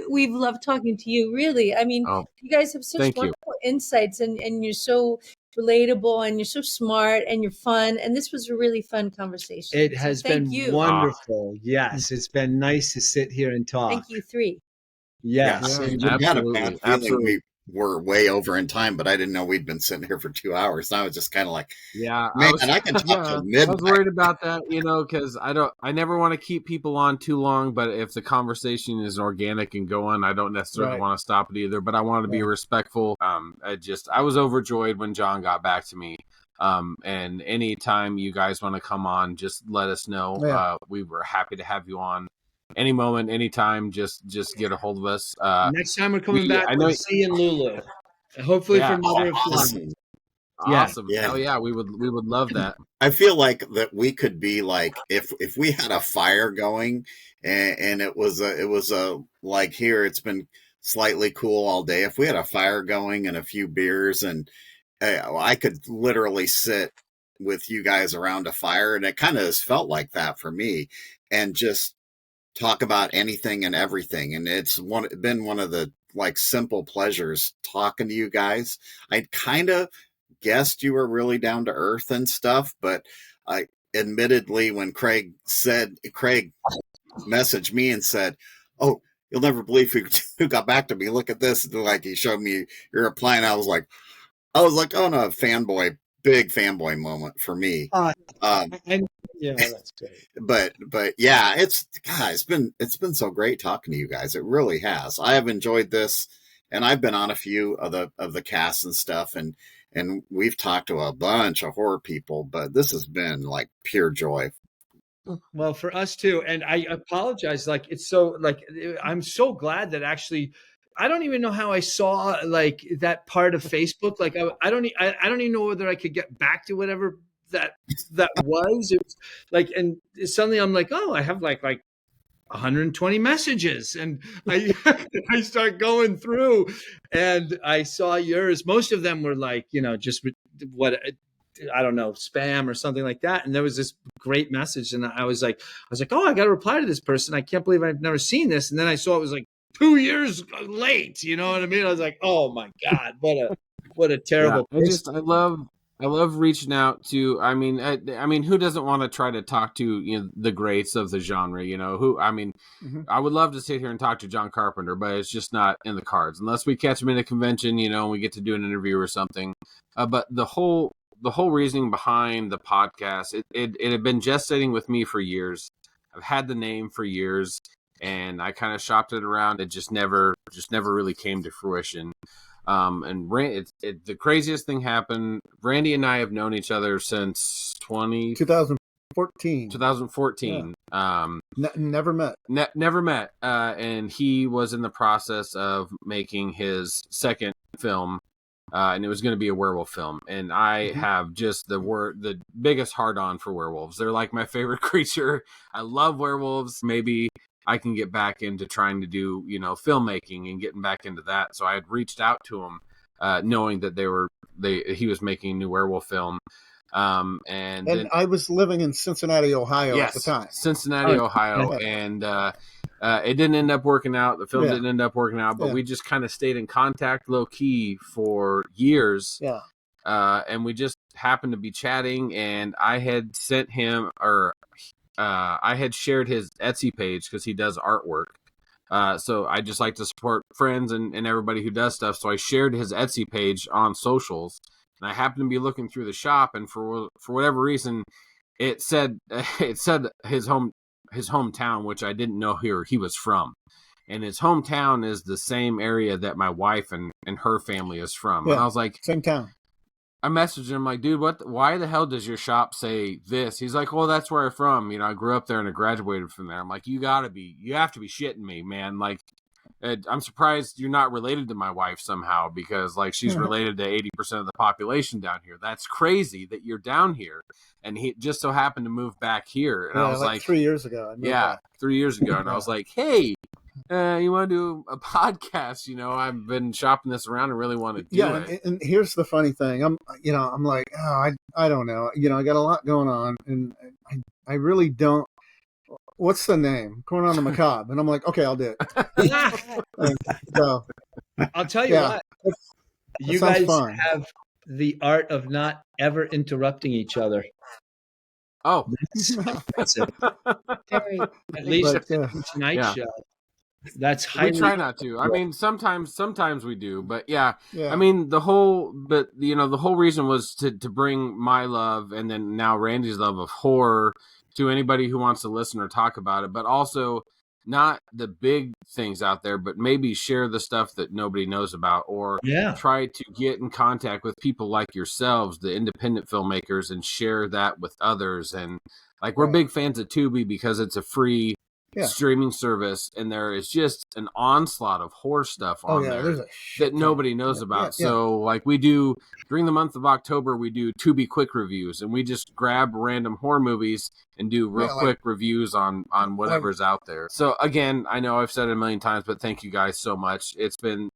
we've loved talking to you. Really, I mean, you guys have such wonderful insights, and you're so relatable, and you're so smart, and you're fun. And this was a really fun conversation. It has been wonderful. Yes, it's been nice to sit here and talk. Thank you, three. Yes, I had a bad feeling we were way over in time, but I didn't know we'd been sitting here for 2 hours. And I was just kind of like, man, I can talk till midnight. I was worried about that, because I never want to keep people on too long, but if the conversation is organic and going, I don't necessarily want to stop it either, but I want to be respectful. I was overjoyed when John got back to me. And anytime you guys want to come on, just let us know. We were happy to have you on. Any moment, anytime, just get a hold of us. Next time we're coming back, we'll see you in Lulu. Hopefully for Mother of Fun. Awesome. Yeah. Hell yeah, we would love that. I feel like that we could be like if we had a fire going and it was a like here it's been slightly cool all day. If we had a fire going and a few beers and I could literally sit with you guys around a fire, and it kind of has felt like that for me, and just talk about anything and everything. And it's been one of the like simple pleasures talking to you guys. I kind of guessed you were really down to earth and stuff, but I admittedly, when Craig messaged me and said, "Oh, you'll never believe who got back to me. Look at this." Like he showed me your reply, and I was like, oh no, big fanboy moment for me. Yeah, that's great. But yeah, it's been so great talking to you guys. It really has. I have enjoyed this, and I've been on a few of the casts and stuff, and we've talked to a bunch of horror people, but this has been like pure joy. Well, for us too. And I apologize. Like, it's so like, I'm so glad that actually, I don't even know how I saw like that part of Facebook. Like, I don't even know whether I could get back to whatever that was. It was like, and suddenly I'm like, oh, I have like 120 messages, and I I start going through, and I saw yours. Most of them were like, just what, I don't know, spam or something like that. And there was this great message, and I was like, oh, I got to reply to this person. I can't believe I've never seen this. And then I saw it was like 2 years late. You know what I mean? I was like, oh my God, what a terrible. Yeah, I love reaching out to. I mean, who doesn't want to try to talk to the greats of the genre? I would love to sit here and talk to John Carpenter, but it's just not in the cards unless we catch him in a convention, and we get to do an interview or something. But the whole reasoning behind the podcast, it had been gestating with me for years. I've had the name for years, and I kind of shopped it around. It just never really came to fruition. And the craziest thing happened. Randy and I have known each other since 2014. 2014. Yeah. Never met. Never met. And he was in the process of making his second film, and it was going to be a werewolf film. And I have just the biggest hard-on for werewolves. They're like my favorite creature. I love werewolves. Maybe I can get back into trying to do, filmmaking and getting back into that. So I had reached out to him, knowing that he was making a new werewolf film. And then, I was living in Cincinnati, Ohio at the time. Cincinnati, Ohio. And it didn't end up working out. The film didn't end up working out, but we just kind of stayed in contact low key for years. Yeah. And we just happened to be chatting, and I had sent him, I had shared his Etsy page because he does artwork. So I just like to support friends and everybody who does stuff. So I shared his Etsy page on socials, and I happened to be looking through the shop, and for whatever reason, it said his hometown, which I didn't know he was from. And his hometown is the same area that my wife and her family is from. Yeah, and I was like, same town. I messaged him like, dude, why the hell does your shop say this? He's like, well, that's where I'm from. I grew up there and I graduated from there. I'm like, you have to be shitting me, man. Like, I'm surprised you're not related to my wife somehow, because like she's related to 80% of the population down here. That's crazy that you're down here. And he just so happened to move back here. And I was like 3 years ago. 3 years ago. And I was like, hey, you want to do a podcast? I've been shopping this around and really want to do it. And here's the funny thing. I'm like, oh, I don't know. I got a lot going on, and I really don't. What's the name? Going on the Macabre. And I'm like, okay, I'll do it. So, I'll tell you what. You guys have the art of not ever interrupting each other. Oh, that's it. At least Tonight Show. That's highly. We try not to. I mean, sometimes we do, but yeah. I mean, the whole reason was to bring my love, and then now Randy's love of horror to anybody who wants to listen or talk about it, but also not the big things out there, but maybe share the stuff that nobody knows about, or try to get in contact with people like yourselves, the independent filmmakers, and share that with others. And like, we're big fans of Tubi because it's a free streaming service, and there is just an onslaught of horror stuff on there that nobody knows about. So like we do during the month of October, we do To Be Quick reviews, and we just grab random horror movies and do real quick reviews on whatever's out there. So again, I know I've said it a million times, but thank you guys so much. It's been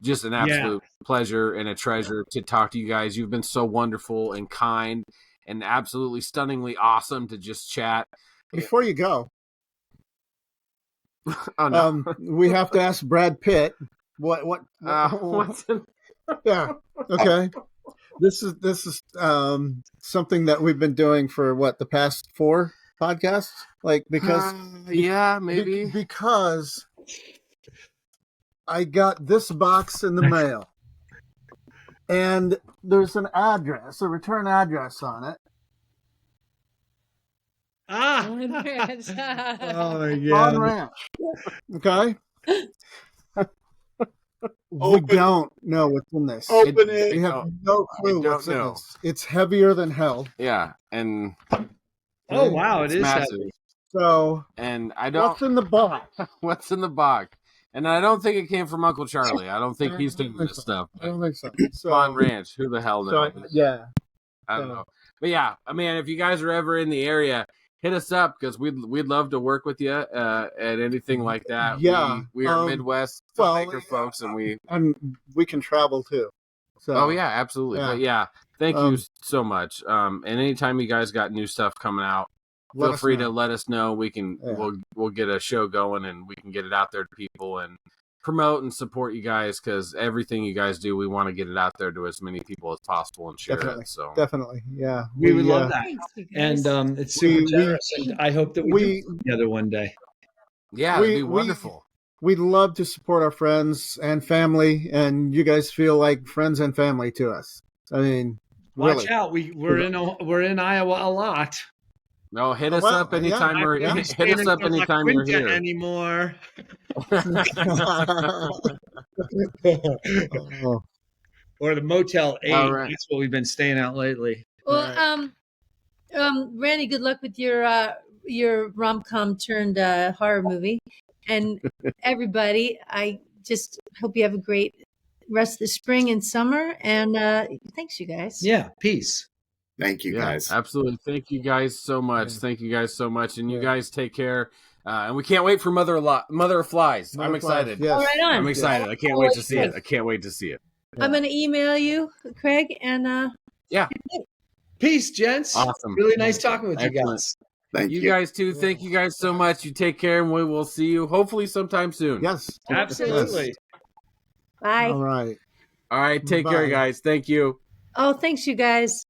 just an absolute pleasure and a treasure to talk to you guys. You've been so wonderful and kind and absolutely stunningly awesome to just chat. Before you go, oh, no. We have to ask Brad Pitt what's in... Yeah. Okay. This is something that we've been doing for the past 4 podcasts, like because maybe because I got this box in the mail, and there's an address, a return address on it. Oh yeah, On Ranch. Okay. We don't know what's in this. Open it. We have no clue what's in this. It's heavier than hell. Yeah, and oh wow, it is massive. heavy. So, and I don't. What's in the box? What's in the box? And I don't think it came from Uncle Charlie. I don't think he's doing this stuff. I don't think so. Spawn Ranch. Who the hell knows? Yeah. I don't know. But yeah, I mean, if you guys are ever in the area, hit us up because we'd love to work with you at anything like that. Yeah, we are Midwest filmmaker folks, and we can travel too. So oh yeah, absolutely. But yeah, thank you so much. And anytime you guys got new stuff coming out, feel free to let us know. We can we'll get a show going and we can get it out there to people and promote and support you guys because everything you guys do, we want to get it out there to as many people as possible and share it. So definitely, yeah, we would love that, and it's super generous. And I hope that we do together one day. Yeah, it'd be wonderful. We love to support our friends and family, and you guys feel like friends and family to us. I mean, watch out, we're in Iowa a lot. No, hit us up anytime hit us up anytime you're here. Anymore. Or the Motel 8. Right. That's what we've been staying at lately. Well, Randy, good luck with your rom-com turned horror movie. And everybody, I just hope you have a great rest of the spring and summer. And thanks, you guys. Yeah, peace. Thank you, guys. Absolutely. Thank you guys so much. Thank you guys so much. And you guys take care. And we can't wait for Mother of Flies. I'm excited. Yes. Right on. I'm excited. I can't wait to see it. I can't wait to see it. Yeah. I'm going to email you, Craig. And yeah. Peace, gents. Awesome. Really nice talking with you guys. Thank you. You guys too. Thank you guys so much. You take care, and we will see you hopefully sometime soon. Yes. Absolutely. Yes. Bye. All right. Take care, guys. Thank you. Oh, thanks, you guys.